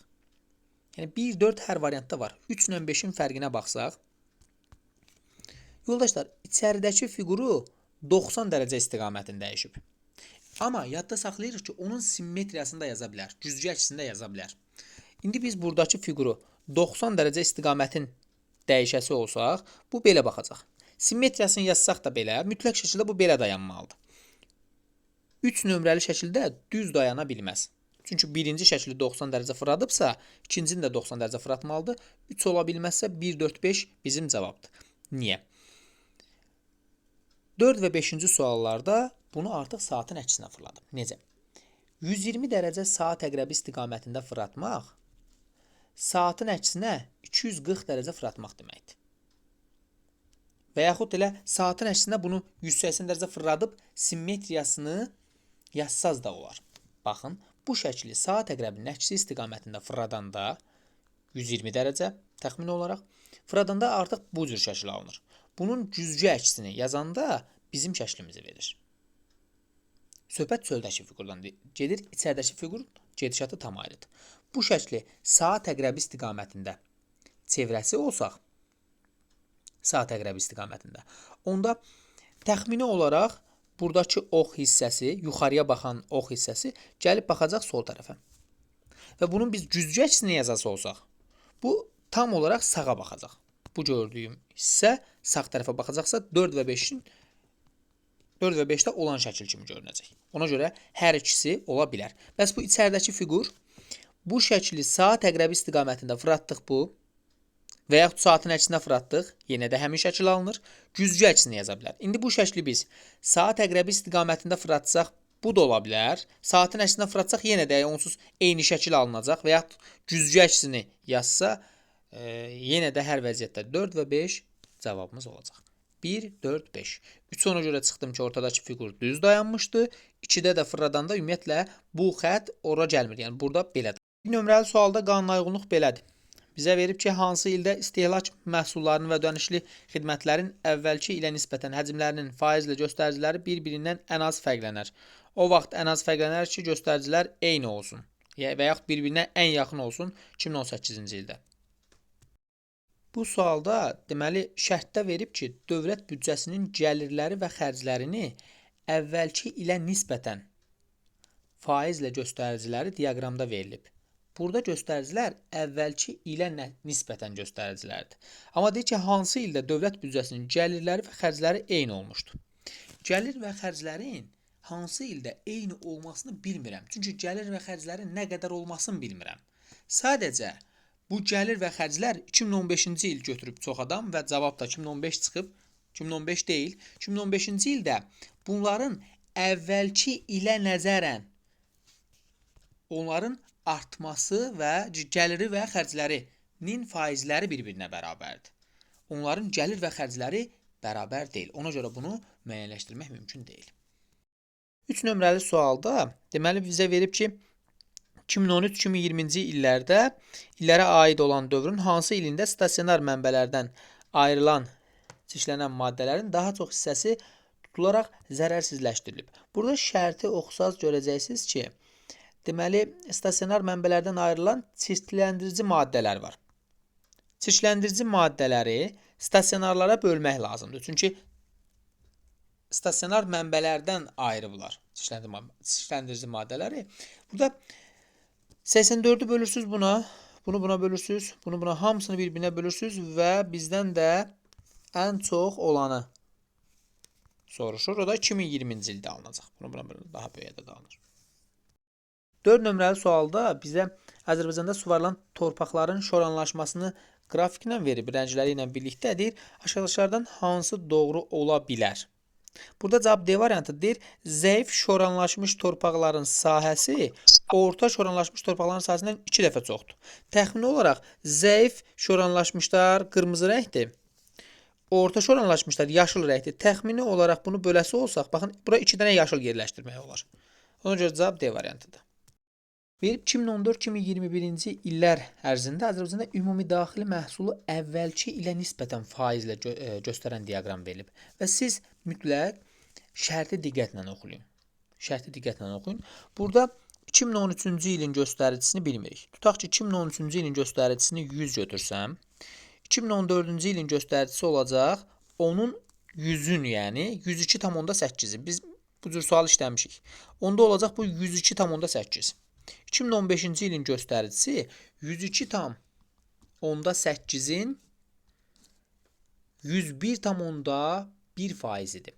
Yəni 1, 4 hər variantda var. 3 ilə 5-in fərqinə baxsaq, yoldaşlar, içəridəki fiquru 90 dərəcə istiqamətində dəyişib. Amma yadda saxlayırıq ki, onun simmetriyasını da yaza bilər. Güzgü əksini də yaza bilər. İndi biz buradakı fiquru 90 dərəcə istiqamətin dəyişəsi olsaq, bu belə baxacaq. Simmetriyasını yazsaq da belə, mütləq şəkildə bu belə dayanmalıdır. 3 nömrəli şəkildə düz dayana bilməz. Çünki birinci şəkli 90 dərəcə fırladıbsa, ikincini də 90 dərəcə fırlatmalıdır. 3 ola bilməzsə 1, 4, 5 bizim cavabdır. Niyə? 4 və 5-ci suallarda bunu artıq saatın əksinə fırladım. Necə? 120 dərəcə saat əqrəbi istiqamətində fırlatmaq saatın əksinə 240 dərəcə fırlatmaq deməkdir. Və yaxud elə saatın əksinə bunu 180 dərəcə fırladıb simmetriyasını yazsaz da olar. Baxın, bu şəkli saat əqrəbinin əksi istiqamətində fırladanda 120 dərəcə təxmini olaraq fırladanda artıq bu cür şəkil alınır. Bunun cüzgü əksini yazanda bizim şəklimizi verir. Söhbət çöldəki fiqurdan gedir, içəridəki fiqur gedişatı tam ayrıdır. Bu şəkli saat əqrəbi istiqamətində çevrəsi olsaq, saat əqrəbi istiqamətində, onda təxmini olaraq buradakı ox hissəsi, yuxarıya baxan ox hissəsi gəlib baxacaq sol tərəfə. Və bunun biz cüzgü əksini yazası olsaq, bu tam olaraq sağa baxacaq. Bu gördüyüm hissə sağ tərəfə baxacaqsa 4 və 5-də olan şəkil kimi görünəcək. Ona görə hər ikisi ola bilər. Bəs bu içəridəki fiqur bu şəkli saat əqrəbi istiqamətində fırlatdıq bu və yaxud saatın əksinə fırlatdıq, yenə də həmin şəkil alınır. Cüzgü əksini yaza bilər. İndi bu şəkli biz saat əqrəbi istiqamətində fırlatsaq, bu da ola bilər. Saatın əksinə fırlatsaq, yenə də onsuz eyni şəkil alınacaq və yaxud cüzgü əksini yazsa, yenə də hər vəziyyətdə 4 və 5 cavabımız olacaq. 1, 4, 5. 3 ona görə çıxdım ki, ortadakı fiqur düz dayanmışdı. 2-də də fırladanda ümumiyyətlə bu xətt ora gəlmir. Yəni burada belədir. Nömrəli sualda qanunauyğunluq belədir. Bizə verib ki, hansı ildə istehlak məhsullarının və ödənişli xidmətlərin əvvəlki ilə nisbətən həcmlərinin faizlə göstəriciləri bir-birindən ən az fərqlənər. O vaxt ən az fərqlənər ki, göstəricilər eyni olsun və yaxud bir-birinə ən yaxın olsun 2018-ci ildə. Bu sualda deməli şərtdə verib ki, dövlət büdcəsinin gəlirləri və xərclərini əvvəlki ilə nisbətən faizlə göstəriciləri diaqramda verilib. Burada göstəricilər əvvəlki ilə nisbətən göstəricilərdir. Amma deyir ki, hansı ildə dövlət büdcəsinin gəlirləri və xərcləri eyni olmuşdur. Gəlir və xərclərin hansı ildə eyni olmasını bilmirəm. Çünki gəlir və xərclərin nə qədər olmasını bilmirəm. Sadəcə bu gəlir və xərclər 2015-ci il götürüb çox adam və cavab da 2015 çıxıb, 2015 deyil. 2015-ci ildə bunların əvvəlki ilə nəzərən onların artması və gəliri və xərclərinin faizləri bir-birinə bərabərdir. Onların gəlir və xərcləri bərabər deyil. Ona görə bunu müəyyənləşdirmək mümkün deyil. 3 nömrəli sualda deməli bizə verib ki, 2013-2020-ci illərə aid olan dövrün hansı ilində stasionar mənbələrdən ayrılan çirklənən maddələrin daha çox hissəsi tutularaq zərərsizləşdirilib. Burada şərti oxusaz görəcəksiniz ki, deməli stasionar mənbələrdən ayrılan çirkləndirici maddələr var. Çirkləndirici maddələri stasionarlara bölmək lazımdır. Çünki stasionar mənbələrdən ayrıblar çirkləndirici maddələri. Burada 84-ü bölürsünüz buna, bunu buna bölürsünüz, bunu buna, hamısını bir-birinə bölürsünüz və bizdən də ən çox olanı soruşur. O da 2020-ci ildə alınacaq. Bunu buna bölürsünüz, daha böyüyə də alınır. 4 nömrəli sualda bizə Azərbaycanda suvarılan torpaqların şoranlaşmasını qrafiklə verib, rəngləri ilə birlikdə deyir, aşağıdakılardan hansı doğru ola bilər? Burada cavab D variantı deyir, zəif şoranlaşmış torpaqların sahəsi orta şoranlaşmış torpaqların sahəsindən 2 dəfə çoxdur. Təxmini olaraq zəif şoranlaşmışlar qırmızı rəngdir, orta şoranlaşmışlar yaşıl rəngdir. Təxmini olaraq bunu böləsi olsaq, baxın, bura 2 dənə yaşıl yerləşdirmək olar. Ona görə cavab D variantıdır. 2014-2021-ci illər ərzində Azərbaycanda ümumi daxili məhsulu əvvəlki ilə nisbətən faizlə göstərən diaqram verilib. Və siz mütləq şərti diqqətlə oxuyun. Şərti diqqətlə oxuyun. Burada 2013-cü ilin göstəricisini bilmirik. Tutaq ki, 2013-cü ilin göstəricisini 100 götürsəm, 2014-cü ilin göstəricisi olacaq onun 100-ün, yəni 102,8-i. Biz bu cür sual işləmişik. Onda olacaq bu 102,8. 2015-ci ilin göstəricisi 102,8-in 101,1 faizidir.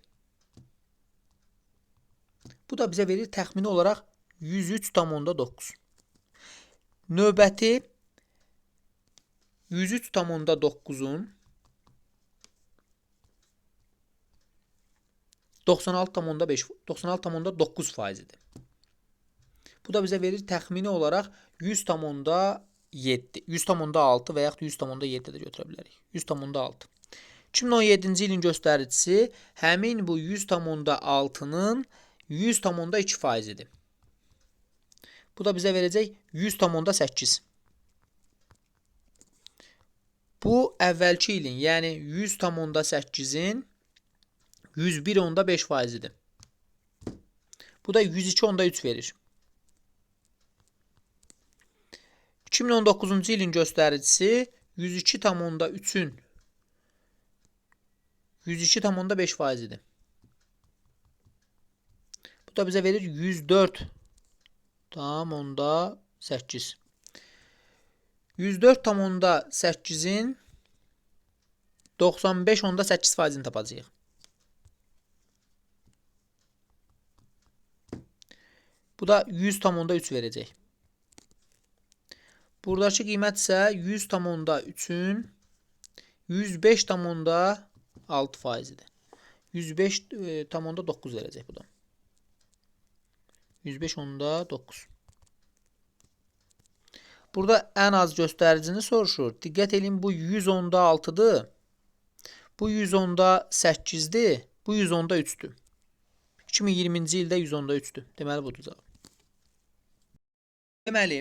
Bu da bizə verir təxmini olaraq 103,9. Növbəti 103,9-un 96,5 96,9%-dir. Bu da bizə verir təxmini olaraq 100,7, 100,6 və yaxud 100,7 də götürə bilərik. 100,6. 2017-ci ilin göstəricisi həmin bu 100,6-nın 100,2%-dir. Bu da bizə verəcək 100,8. Bu əvvəlki ilin, yəni 100,8-in 101,5%-dir. Bu da 102,3 verir. 2019-cu ilin göstəricisi 102,3-ün 102,5%-dir. Bu da bizə verir 104,8. 104,8-in 95,8%-ni tapacağıq. Bu da 100,3 verəcək. Buradakı qiymət isə 100,3-ün 105,6%-dir. 105,9 verəcək bu da. 105,9. Burada ən az göstəricini soruşur. Diqqət edin, bu 100,6-dır. Bu 100,8-dir. Bu 100,3-dür. 2020-ci ildə 100,3-dür. Deməli, budur cavab. Deməli,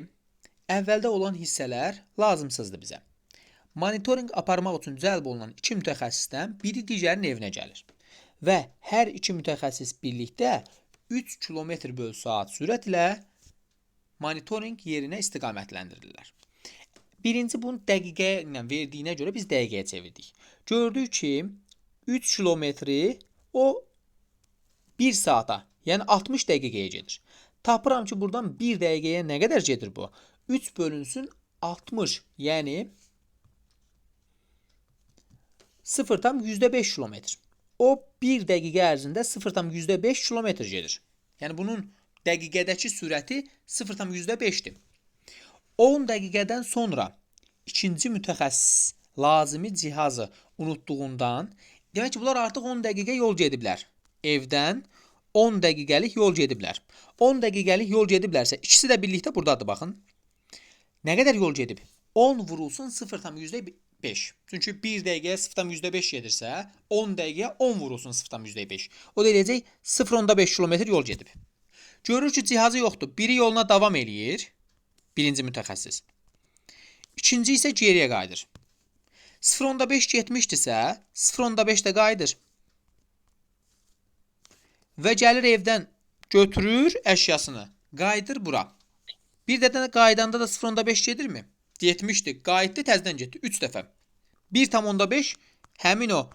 əvvəldə olan hissələr lazımsızdır bizə. Monitorinq aparmaq üçün cəlb olunan iki mütəxəssisdən biri digərinin evinə gəlir və hər iki mütəxəssis birlikdə 3 km/saat sürət ilə monitorinq yerinə istiqamətləndirirlər. Birinci bunu dəqiqə ilə verdiyinə görə biz dəqiqəyə çevirdik. Gördük ki, 3 kilometri o 1 saata, yəni 60 dəqiqəyə gedir. Tapıram ki, buradan 1 dəqiqəyə nə qədər gedir bu? 3 bölünsün 60, yəni 0,5 kilometr. O 1 dəqiqə ərzində 0,5 kilometr gedir. Yəni bunun dəqiqədəki sürəti 0,5-dir. 10 dəqiqədən sonra ikinci mütəxəssis lazımi cihazı unutduğundan, demək ki, bunlar artıq 10 dəqiqə yol gediblər. Evdən 10 dəqiqəlik yol gediblər. 10 dəqiqəlik yol gediblərsə, ikisi də birlikdə buradadır, baxın. Nə qədər yol gedib? 10 vurulsun 0,5. Çünki 1 dəqiqəyə 0,5 gedirsə, 10 dəqiqəyə 10 vurulsun 0,5. O da eləyəcək 0,5 kilometr yol gedib. Görür ki, cihazı yoxdur. Biri yoluna davam eləyir. Birinci mütəxəssis. İkinci isə geriyə qayıdır. 0,5 getmişdirsə, 0,5 də qayıdır. Və gəlir evdən götürür əşyasını. Qayıdır bura. Bir də qaydanda da 0,5 gedirmi? Getmişdi. Qayıtdı, təzədən getdi. 3 dəfə. 1,5 həmin o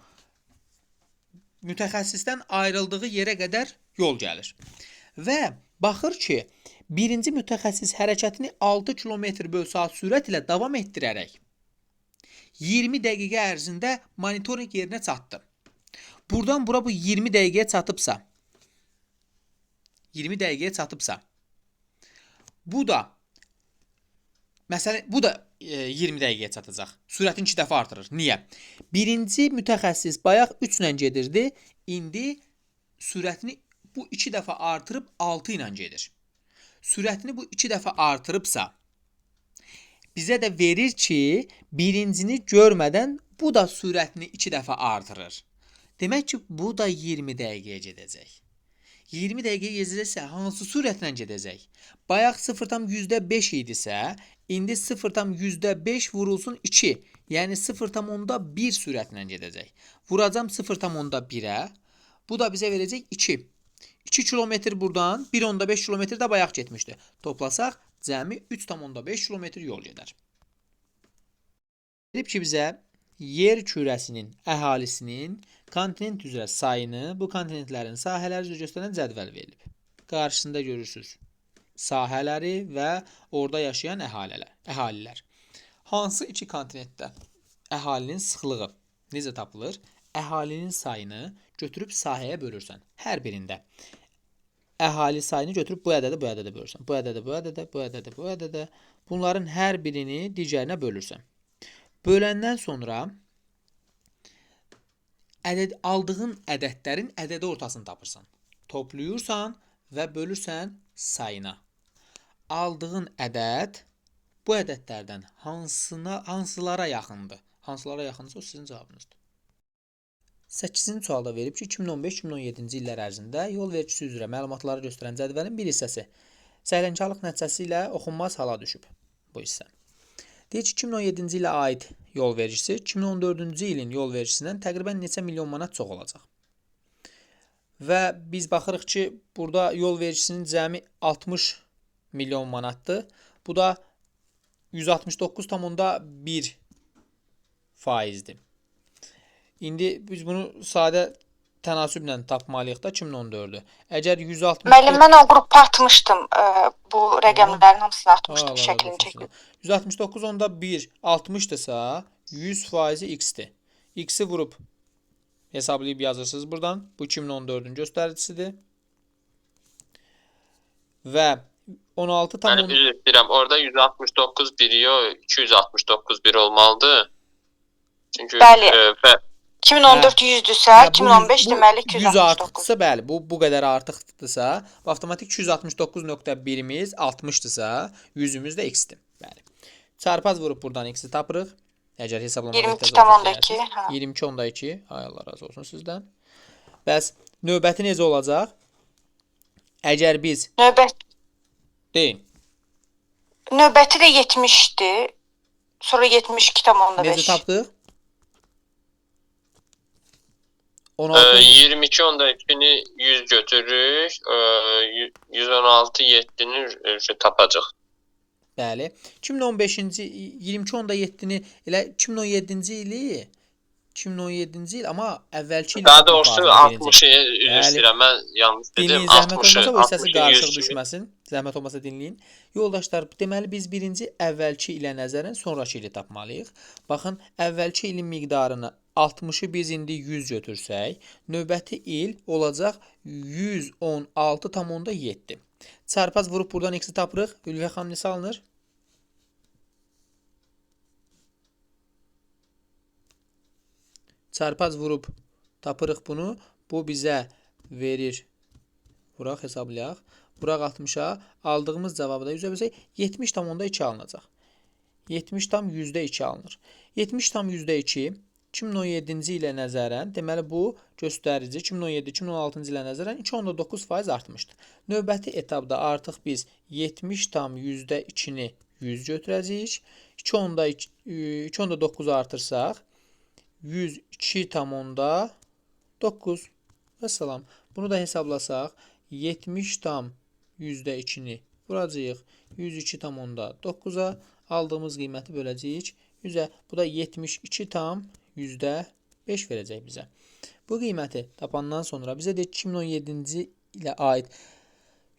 mütəxəssisdən ayrıldığı yerə qədər yol gəlir. Və baxır ki, birinci mütəxəssis hərəkətini 6 km/saat sürət ilə davam etdirərək 20 dəqiqə ərzində monitorinq yerinə çatdı. Buradan bura bu 20 dəqiqəyə çatıbsa, bu da məsələn, bu da 20 dəqiqəyə çatacaq. Sürətini 2 dəfə artırır. Niyə? Birinci mütəxəssis bayaq 3 ilə gedirdi. İndi sürətini bu 2 dəfə artırıb 6 ilə gedir. Sürətini bu 2 dəfə artırıbsa, bizə də verir ki, birincini görmədən bu da sürətini 2 dəfə artırır. Demək ki, bu da 20 dəqiqəyə gedəcək. 20 dəqiqəyə gedəcəksə, hansı sürətlə gedəcək? Bayaq 0,5 idisə, indi 0,5 vurulsun 2, yəni 0,1 sürətlə gedəcək. Vuracam 0,1-ə, bu da bizə verəcək 2. 2 kilometr buradan, 1,5 kilometr də bayaq getmişdi. Toplasaq, cəmi 3,5 kilometr yol gedər. Deyib ki, bizə yer kürəsinin əhalisinin kontinent üzrə sayını, bu kontinentlərin sahələri üzrə göstərən cədvəl verilib. Qarşısında görürsünüz sahələri və orada yaşayan əhalilər. Hansı iki kontinentdə əhalinin sıxlığı necə tapılır? Əhalinin sayını götürüb sahəyə bölürsən. Hər birində əhali sayını götürüb bu ədədə bölürsən. Bu ədədə. Bunların hər birini digərinə bölürsən. Böləndən sonra aldığın ədədlərin ədədi ortasını tapırsan. Toplayırsan və bölürsən sayına. Aldığın ədəd bu ədədlərdən hansılara yaxındır? Hansılara yaxındırsa o sizin cavabınızdır. 8-ci sualda verib ki, 2015-2017-ci illər ərzində yol vericisi üzrə məlumatları göstərən cədvəlin bir hissəsi səhlənkarlıq nəticəsi ilə oxunmaz hala düşüb bu hissə. Deyir ki, 2017-ci ilə aid yol vericisi 2014-cü ilin yol vericisindən təqribən neçə milyon manat çox olacaq. Və biz baxırıq ki, burada yol vericisinin cəmi 60 milyon manatdır. Bu da 169,1 faizdir. İndi biz bunu sadə tənasüblə tapmalıyıq da 2014-ü. Əgər 160 Müəllim, mən o qrupa atmışdım. Bu rəqəmlərin hamısını atmışdım şəklini çəkib. 169,1 60-dırsa 100% x-dir. X-i vurub hesablayıb yazırsınız buradan. Bu 2014-ün göstəricisidir. Və 16 tam Yəni üzr istəyirəm. Orada 169 biri yox, 269 biri olmalıdır. Çünki Bəli. 2014 100-dürsə, 2015 deməli 100 269. artıqdırsa, bəli, bu qədər artıqdırsa, avtomatik 269,1-imiz 60-dırsa, 100-ümüz də x-dir. Bəli. Çarpaz vurub buradan x-i tapırıq. Əgər hesablamada 22,2. 22,2. Ay Allah razı olsun sizdən. Bəs növbəti necə olacaq? Əgər biz deyin. Növbəti də 70-dir. Sonra 72,5. Necə tapdıq? 22,2-ni 100 götürürük, 116,7-ni tapacaq. Bəli. 2015-ci 22,7-ni elə 2017-ci ili 2017-ci il amma əvvəlki il Daha doğrusu 60-ı üzr istəyirəm, mən yanlış dedim. Dinləyin, zəhmət olmasa o hissəsi 60-ı qarışıq 100 düşməsin. Zəhmət olmasa dinləyin. Yoldaşlar, deməli biz birinci əvvəlki ilə nəzərən sonrakı ili tapmalıyıq. Baxın, əvvəlki ilin miqdarını 60-ı biz indi 100 götürsək, növbəti il olacaq 116,7. Çarpaz vurub buradan x-i tapırıq. Ülviyə xanım neçə alınır? Çarpaz vurub tapırıq bunu. Bu bizə verir. Vuraq hesablayaq. Vuraq 60-a. Aldığımız cavabı da 100-ə bölsək 70,2 alınacaq. 70,2 alınır. 70,2 2017-ci ilə nəzərən, deməli bu göstərici 2017-2016-cı ilə nəzərən 2,9% artmışdır. Növbəti etapda artıq biz 70,2-ni 100 götürəcəyik. 2,9 artırsaq 102,9 və salam. Bunu da hesablasaq 70,2-ni vuracağıq 102,9-a, aldığımız qiyməti böləcəyik 100-ə. Bu da 72,5 verəcək bizə. Bu qiyməti tapandan sonra bizə deyək 2017-ci ilə aid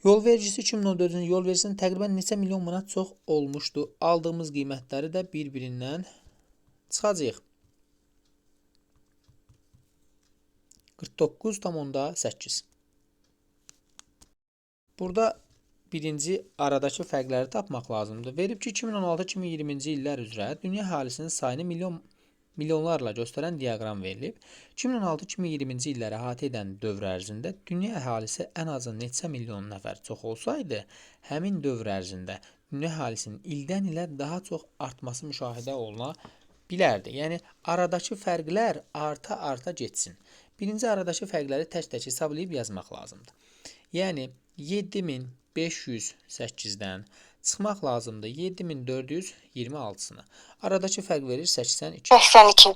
yol vericisi 2014-cü yol vericisinin təqribən neçə milyon manat çox olmuşdu. Aldığımız qiymətləri də bir-birindən çıxacağıq. 49,8. Burada birinci aradakı fərqləri tapmaq lazımdır. Verib ki, 2016-2020-ci illər üzrə dünya əhalisinin sayını milyonlarla göstərən diaqram verilib. 2016-2020-ci illəri əhatə edən dövr ərzində dünya əhalisi ən azı neçə milyon nəfər çox olsaydı, həmin dövr ərzində dünya əhalisinin ildən ilə daha çox artması müşahidə oluna bilərdi. Yəni, aradakı fərqlər arta getsin. Birinci aradakı fərqləri tək-tək hesablayıb yazmaq lazımdır. Yəni, 7508-dən çıxmaq lazımdır 7426-sını. Aradakı fərq verir 82. 82.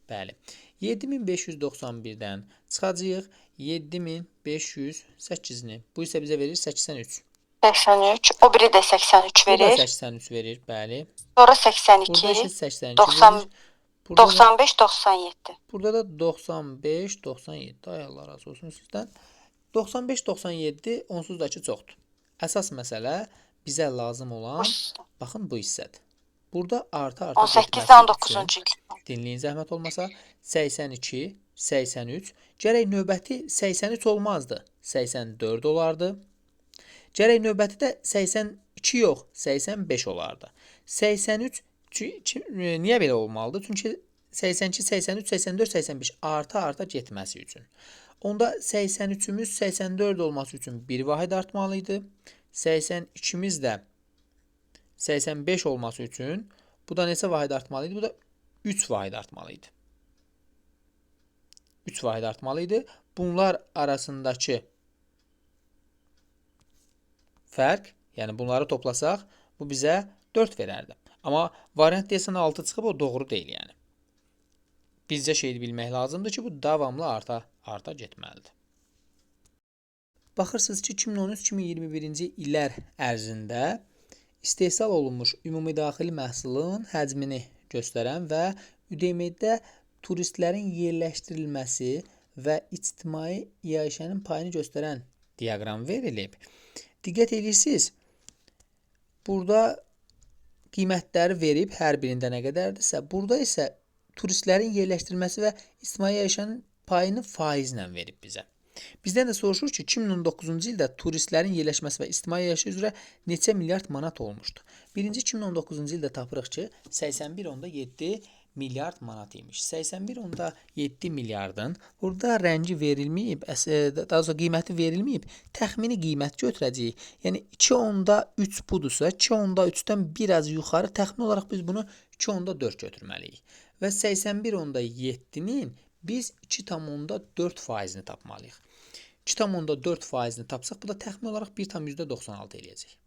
Bəli. 7591-dən çıxacağıq 7508-ni. Bu isə bizə verir 83. 83. O biri də 83 Bu da verir. 83 verir, bəli. Sonra 82. Burada isə 82 90, verir. Burada 95, 97. Burada da 95, 97. Ay Allah razı olsun sizdən. 95, 97 onsuzdakı çoxdur. Əsas məsələ bizə lazım olan, baxın bu hissədir. Burada artı 18-dən 9-cu il. Dinləyin zəhmət olmasa 82, 83. Gərək növbəti 83 olmazdı. 84 olardı. Gərək növbəti də 82 yox, 85 olardı. 83 niyə belə olmalıdır? Çünki 82, 83, 84, 85 arta getməsi üçün. Onda 83-ümüz 84 olması üçün 1 vahid artmalı idi. 82-miz də 85 olması üçün bu da neçə vahid artmalı idi? Bu da 3 vahid artmalı idi. 3 vahid artmalı idi. Bunlar arasındakı fərq, yəni bunları toplasaq, bu bizə 4 verərdi. Amma variant deyəsən 6 çıxıb, o doğru deyil yəni. Bizcə şeyi bilmək lazımdır ki, bu davamlı arta getməlidir. Baxırsınız ki, 2013-2021-ci illər ərzində istehsal olunmuş ümumi daxili məhsulun həcmini göstərən və ÜDM-də turistlərin yerləşdirilməsi və ictimai iaşənin payını göstərən diaqram verilib. Diqqət edirsiniz, burada qiymətləri verib, hər birində nə qədərdirsə, burada isə turistlərin yerləşdirilməsi və ictimai iaşənin payını faizlə verib bizə. Bizdən də soruşur ki, 2019-cu ildə turistlərin yerləşməsi və ictimai iaşə üzrə neçə milyard manat olmuşdu? Birinci 2019-cu ildə tapırıq ki, 81,7 milyard manat imiş. 81,7 milyardın burada rəngi verilməyib, daha doğrusu qiyməti verilməyib, təxmini qiymət götürəcəyik. Yəni 2,3 budursa, 2,3-dən biraz yuxarı təxmini olaraq biz bunu 2,4 götürməliyik. Və 81,7-nin biz 2,4 faizini tapmalıyıq. 2,4 faizini tapsaq, bu da təxmini olaraq 1,96 eləyəcək.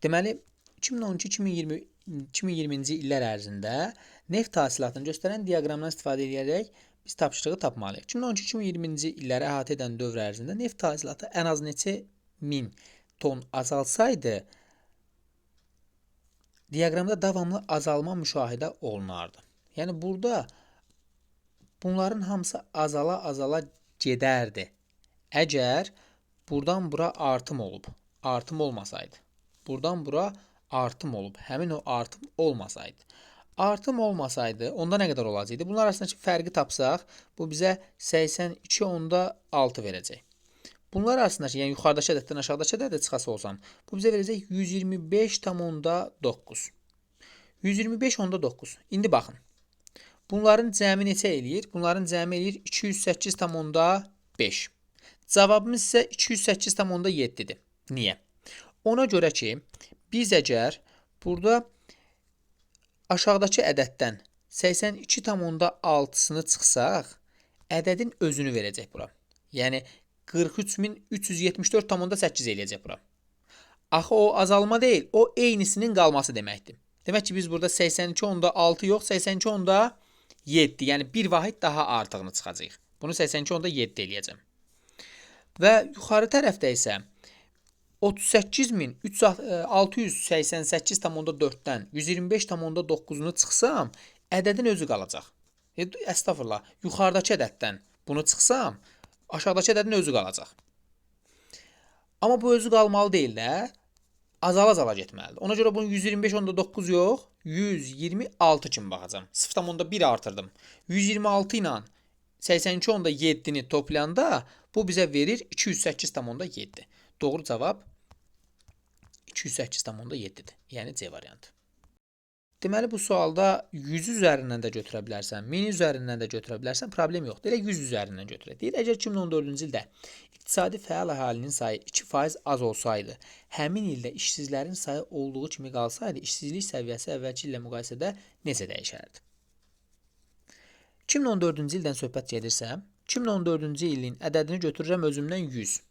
Deməli, 2012-2020-ci illər ərzində neft hasilatını göstərən diaqramdan istifadə edərək biz tapşırığı tapmalıyıq. 2012-2020-ci illəri əhatə edən dövr ərzində neft hasilatı ən az neçə min ton azalsaydı, diaqramda davamlı azalma müşahidə olunardı. Yəni, burada bunların hamısı azala gedərdi. Əgər buradan bura artım olub, artım olmasaydı, buradan bura artım olub, həmin o artım olmasaydı. Artım olmasaydı, onda nə qədər olacaqdı? Bunlar arasındakı fərqi tapsaq, bu bizə 82,6 verəcək. Bunlar arasındakı, yəni yuxarıdakı ədəddən aşağıdakı ədədə çıxası olsam, bu bizə verəcək 125,9. 125,9. İndi baxın. Bunların cəmi neçə eləyir? Bunların cəmi eləyir 208,5. Cavabımız isə 208,7-dir. Niyə? Ona görə ki, biz əgər burada aşağıdakı ədəddən 82,6-sını çıxsaq, ədədin özünü verəcək bura. Yəni 43.374,8 eləyəcək bura. Axı o azalma deyil, o eynisinin qalması deməkdir. Demək ki, biz burada 82,6 yox, 82,7, yəni bir vahid daha artığını çıxacaq. Bunu 82,7 eləyəcəm. Və yuxarı tərəfdə isə 38.688,4-dən 125,9-unu çıxsam, ədədin özü qalacaq. Əstəğfurullah, yuxarıdakı ədəddən bunu çıxsam, aşağıdakı ədədin özü qalacaq. Amma bu özü qalmalı deyil də, azala getməlidir. Ona görə bunu 125,9 yox, 126 kimi baxacam. 0,1 artırdım. 126 ilə 82,7-ni toplayanda bu bizə verir 208,7. Doğru cavab 208,7-dir. Yəni C variantı. Deməli, bu sualda 100 üzərindən də götürə bilərsən, 1000 üzərindən də götürə bilərsən, problem yoxdur. Elə 100 üzərindən götürək. Deyir, əgər 2014-cü ildə iqtisadi fəal əhalinin sayı 2% az olsaydı, həmin ildə işsizlərin sayı olduğu kimi qalsaydı, işsizlik səviyyəsi əvvəlki illə müqayisədə necə dəyişərdi? 2014-cü ildən söhbət gedirsə, 2014-cü ilin ədədini götürürəm özümdən 100.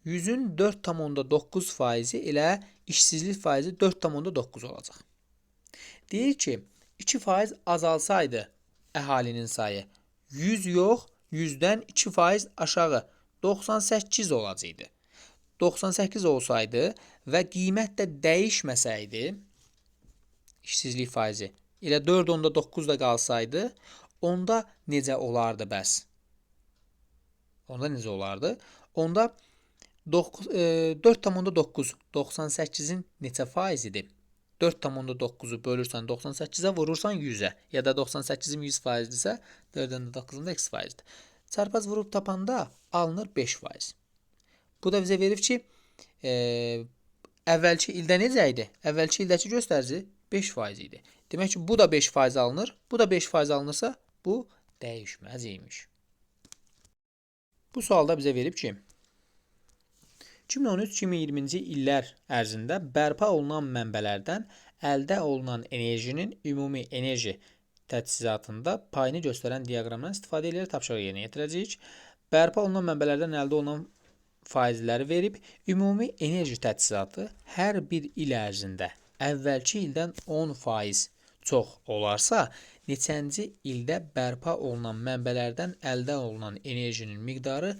100-ün 4,9 faizi ilə işsizlik faizi 4,9 olacaq. Deyir ki, 2% azalsaydı əhalinin sayı 100 yox, 100-dən 2% aşağı 98 olacaqdı. 98 olsaydı və qiymət də dəyişməsəydi, işsizlik faizi ilə 4,9 da qalsaydı, onda necə olardı bəs? Onda necə olardı? Onda 4,9 98-in neçə faizidir? 4,9-u bölürsən 98-ə, vurursan 100-ə. Ya da 98-in 100%-dirsə, 4,9-un da x%-dir. Çarpaz vurub tapanda alınır 5%. Bu da bizə verir ki, əvvəlki ildə necə idi? Əvvəlki ildəki göstərici 5% idi. Demək ki, bu da 5% alınır. Bu da 5% alınırsa, bu dəyişməz imiş. Bu sualda bizə verib ki, 2013-2020-ci illər ərzində bərpa olunan mənbələrdən əldə olunan enerjinin ümumi enerji təchizatında payını göstərən diaqramdan istifadə edərək tapşırıq yerinə yetirəcəyik. Bərpa olunan mənbələrdən əldə olunan faizləri verib, ümumi enerji təchizatı hər bir il ərzində əvvəlki ildən 10% çox olarsa, neçənci ildə bərpa olunan mənbələrdən əldə olunan enerjinin miqdarı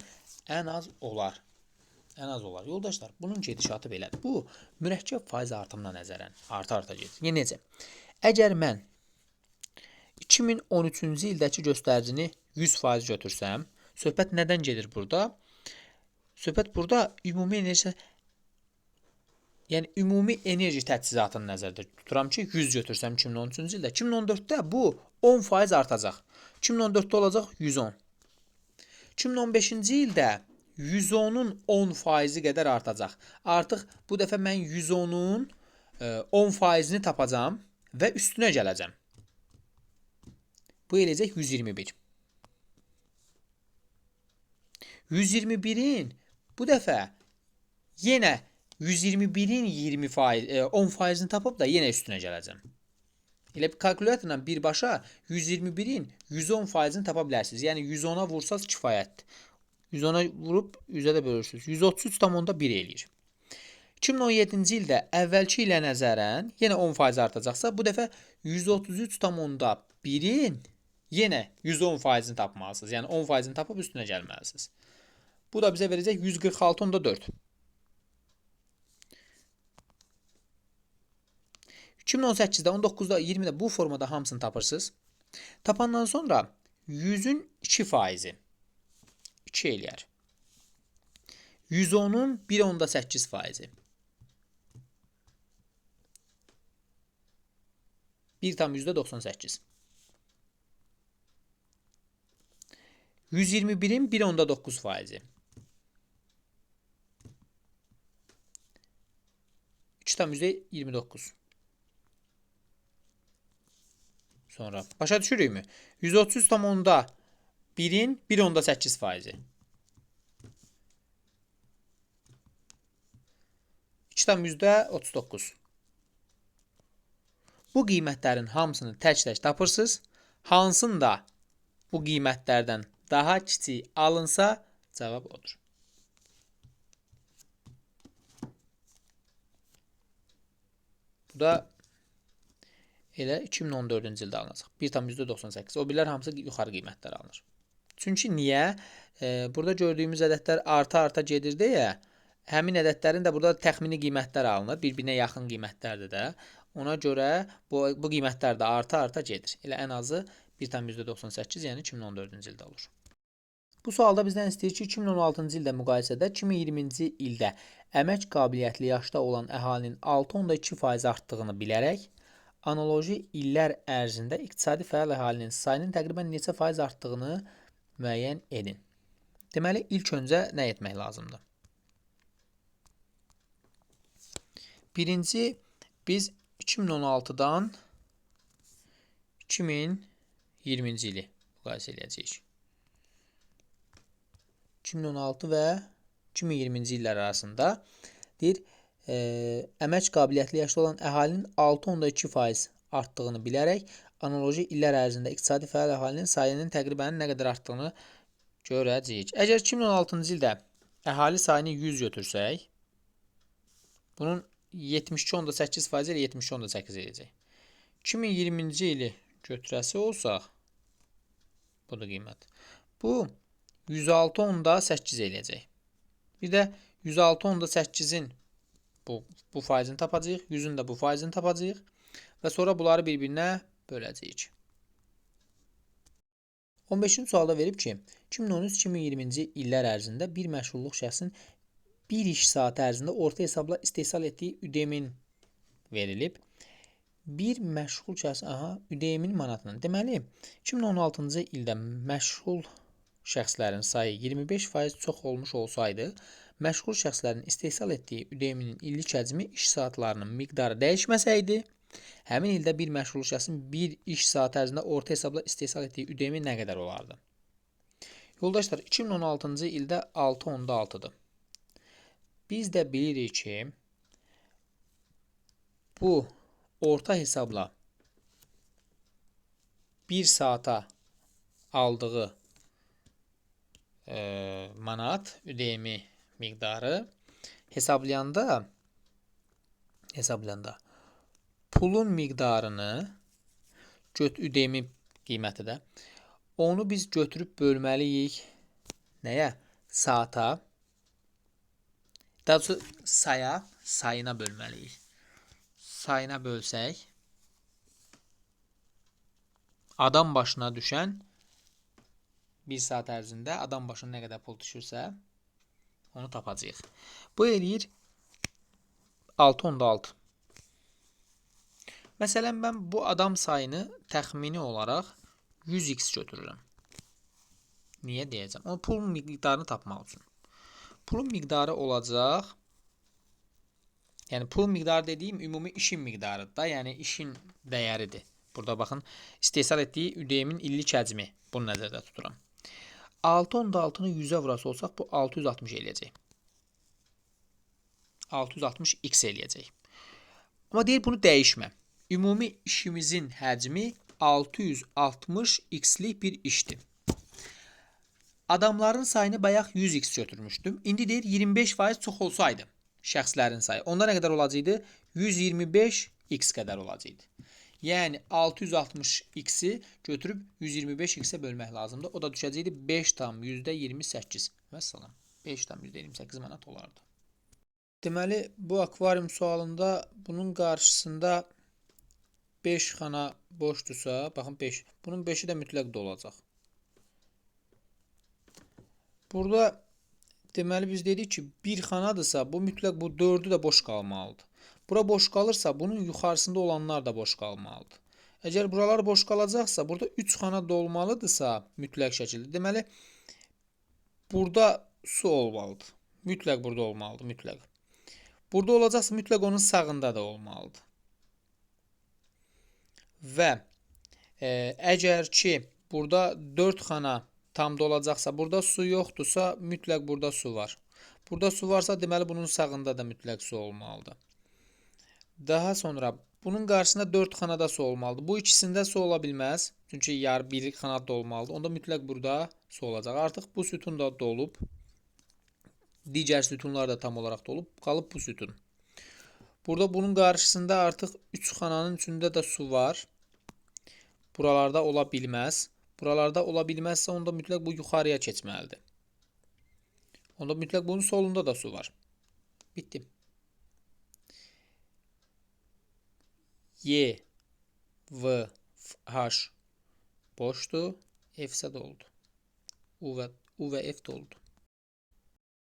ən az olar. Ən az olar. Yoldaşlar, bunun gedişatı belədir. Bu, mürəkkəb faiz artımına nəzərən arta gedir. Yəni necə? Əgər mən 2013-cü ildəki göstəricini 100% götürsəm, söhbət nədən gedir burada? Söhbət burada ümumi enerji, yəni ümumi enerji təchizatını nəzərdə tuturam ki, 100 götürsəm 2013-cü ildə. 2014-də bu 10% artacaq. 2014-də olacaq 110. 2015-ci ildə 110-un 10% qədər artacaq. Artıq bu dəfə mən 110-un 10%-ni tapacam və üstünə gələcəm. Bu eləyəcək 121. 121-in bu dəfə yenə 121-in 10%-ni tapıb da yenə üstünə gələcəm. Elə bir kalkulyatorla birbaşa 121-in 110%-ni tapa bilərsiniz. Yəni 110-a vursaz kifayətdir. 110-a vurub 100-ə də bölürsünüz. 133,1 eləyir. 2017-ci ildə əvvəlki ilə nəzərən yenə 10% artacaqsa, bu dəfə 133,1-in yenə 110%-ni tapmalısınız. Yəni 10%-ni tapıb üstünə gəlməlisiniz. Bu da bizə verəcək 146,4. 2018-də, 19-da, 20-də bu formada hamısını tapırsınız. Tapandan sonra 100-ün 2%-i 2 eləyər. 110-un 1,8%-i 1,98. 121-in 1,9%-i 2,29. Sonra başa düşürükmü? 133,1-in 1,8%-i 2,39. Bu qiymətlərin hamısını tək-tək tapırsınız. Hansında bu qiymətlərdən daha kiçik alınsa, cavab odur. Bu da elə 2014-cü ildə alınacaq. 1,98. O birlər hamısı yuxarı qiymətlər alınır. Çünki niyə? Burada gördüyümüz ədədlər arta gedir deyə, həmin ədədlərin də burada təxmini qiymətlər alınır. Bir-birinə yaxın qiymətlərdir də. Ona görə bu qiymətlər də arta gedir. Elə ən azı 1,98, yəni 2014-cü ildə olur. Bu sualda bizdən istəyir ki, 2016-cı ildə müqayisədə 2020-ci ildə əmək qabiliyyətli yaşda olan əhalinin 6,2% artdığını bilərək, analoji illər ərzində iqtisadi fəal əhalinin sayının təqribən neçə faiz artdığını müəyyən edin. Deməli, ilk öncə nə etmək lazımdır? Birinci, biz 2016-dan 2020-ci ili müqayisə edəcəyik. 2016 və 2020-ci illər arasında deyir, əmək qabiliyyətli yaşda olan əhalinin 6,2% artdığını bilərək, analoji illər ərzində iqtisadi fəal əhalinin sayının təqribən nə qədər artdığını görəcəyik. Əgər 2016-cı ildə əhali sayını 100 götürsək, bunun 72,8% ilə 72,8 eləyəcək. 2020-ci ili götürəsi olsaq, budur qiymət. Bu 106,8 eləyəcək. Bir də 106,8-in bu faizini tapacağıq, 100-ün də bu faizini tapacağıq və sonra bunları bir-birinə böləcəyik. 15-ci sualda verib ki, 2013-2020-ci illər ərzində bir məşğulluq şəxsin bir iş saati ərzində orta hesabla istehsal etdiyi üdemin verilib. Bir məşğul şəxs, üdemin manatının. Deməli, 2016-cı ildə məşğul şəxslərin sayı 25% çox olmuş olsaydı, məşğul şəxslərin istehsal etdiyi üdeminin illik həcmi iş saatlarının miqdarı dəyişməsəydi, Həmin ildə bir məşğul şəxsin bir iş saatı ərzində orta hesabla istehsal etdiyi üdm nə qədər olardı? Yoldaşlar, 2016-cı ildə 6.6-dır. Biz də bilirik ki, bu orta hesabla bir saata aldığı manat üdm miqdarı hesablayanda pulun miqdarını üdm qiyməti də onu biz götürüb bölməliyik nəyə? Saata. Daha doğrusu sayına bölməliyik. Sayına bölsək adam başına düşən bir saat ərzində adam başına nə qədər pul düşürsə onu tapacağıq. Bu eləyir 6.6. Məsələn, mən bu adam sayını təxmini olaraq 100x götürürəm. Niyə deyəcəm? O pulun miqdarını tapmaq üçün. Pulun miqdarı olacaq. Yəni pul miqdarı dediyim ümumi işin miqdarıdır da, yəni işin dəyəridir. Burada baxın, istehsal etdiyi üdm-in illik həcmi. Bunu nəzərdə tuturam. 6.6-nı 100-ə vurası olsaq bu 660 eləyəcək. 660x eləyəcək. Amma deyir bunu dəyişmə. Ümumi işimizin həcmi 660x-lik bir işdir. Adamların sayını bayaq 100x götürmüşdüm. İndi deyir 25% çox olsaydı şəxslərin sayı. Onda nə qədər olacaqdı? 125x qədər olacaqdı. Yəni 660x-i götürüb 125x-ə bölmək lazımdır. O da düşəcəkdi 5,28. Vəssalam. 5,28 manat olardı. Deməli, bu akvarium sualında bunun qarşısında 5 xana boşdursa, baxın 5. Bunun 5-i də mütləq də olacaq. Burada deməli biz dedik ki, bir xanadırsa bu mütləq bu 4-ü də boş qalmalıdır. Bura boş qalırsa bunun yuxarısında olanlar da boş qalmalıdır. Əgər buralar boş qalacaqsa burada 3 xana dolmalıdırsa mütləq şəkildə deməli burada su olmalıdır. Mütləq burada olmalıdır, mütləq. Burada olacaqsa mütləq onun sağında da olmalıdır. Və əgər ki burada 4 xana tam dolacaqsa, burada su yoxdursa, mütləq burada su var. Burada su varsa, deməli bunun sağında da mütləq su olmalıdır. Daha sonra bunun qarşısında 4 xanada su olmalıdır. Bu ikisində su ola bilməz. Çünki bir xanada olmalıdır. Onda mütləq burada su olacaq. Artıq bu sütun da dolub. Digər sütunlar da tam olaraq dolub. Qalıb bu sütun. Burada bunun qarşısında artıq 3 xananın içində də su var. Buralarda ola bilməz. Buralarda ola bilməzsə, onda mütləq bu yuxarıya keçməlidir. Onda mütləq bunun solunda da su var. Bitdi. Y, V, H boşdur. F isə doldu. U və F doldu.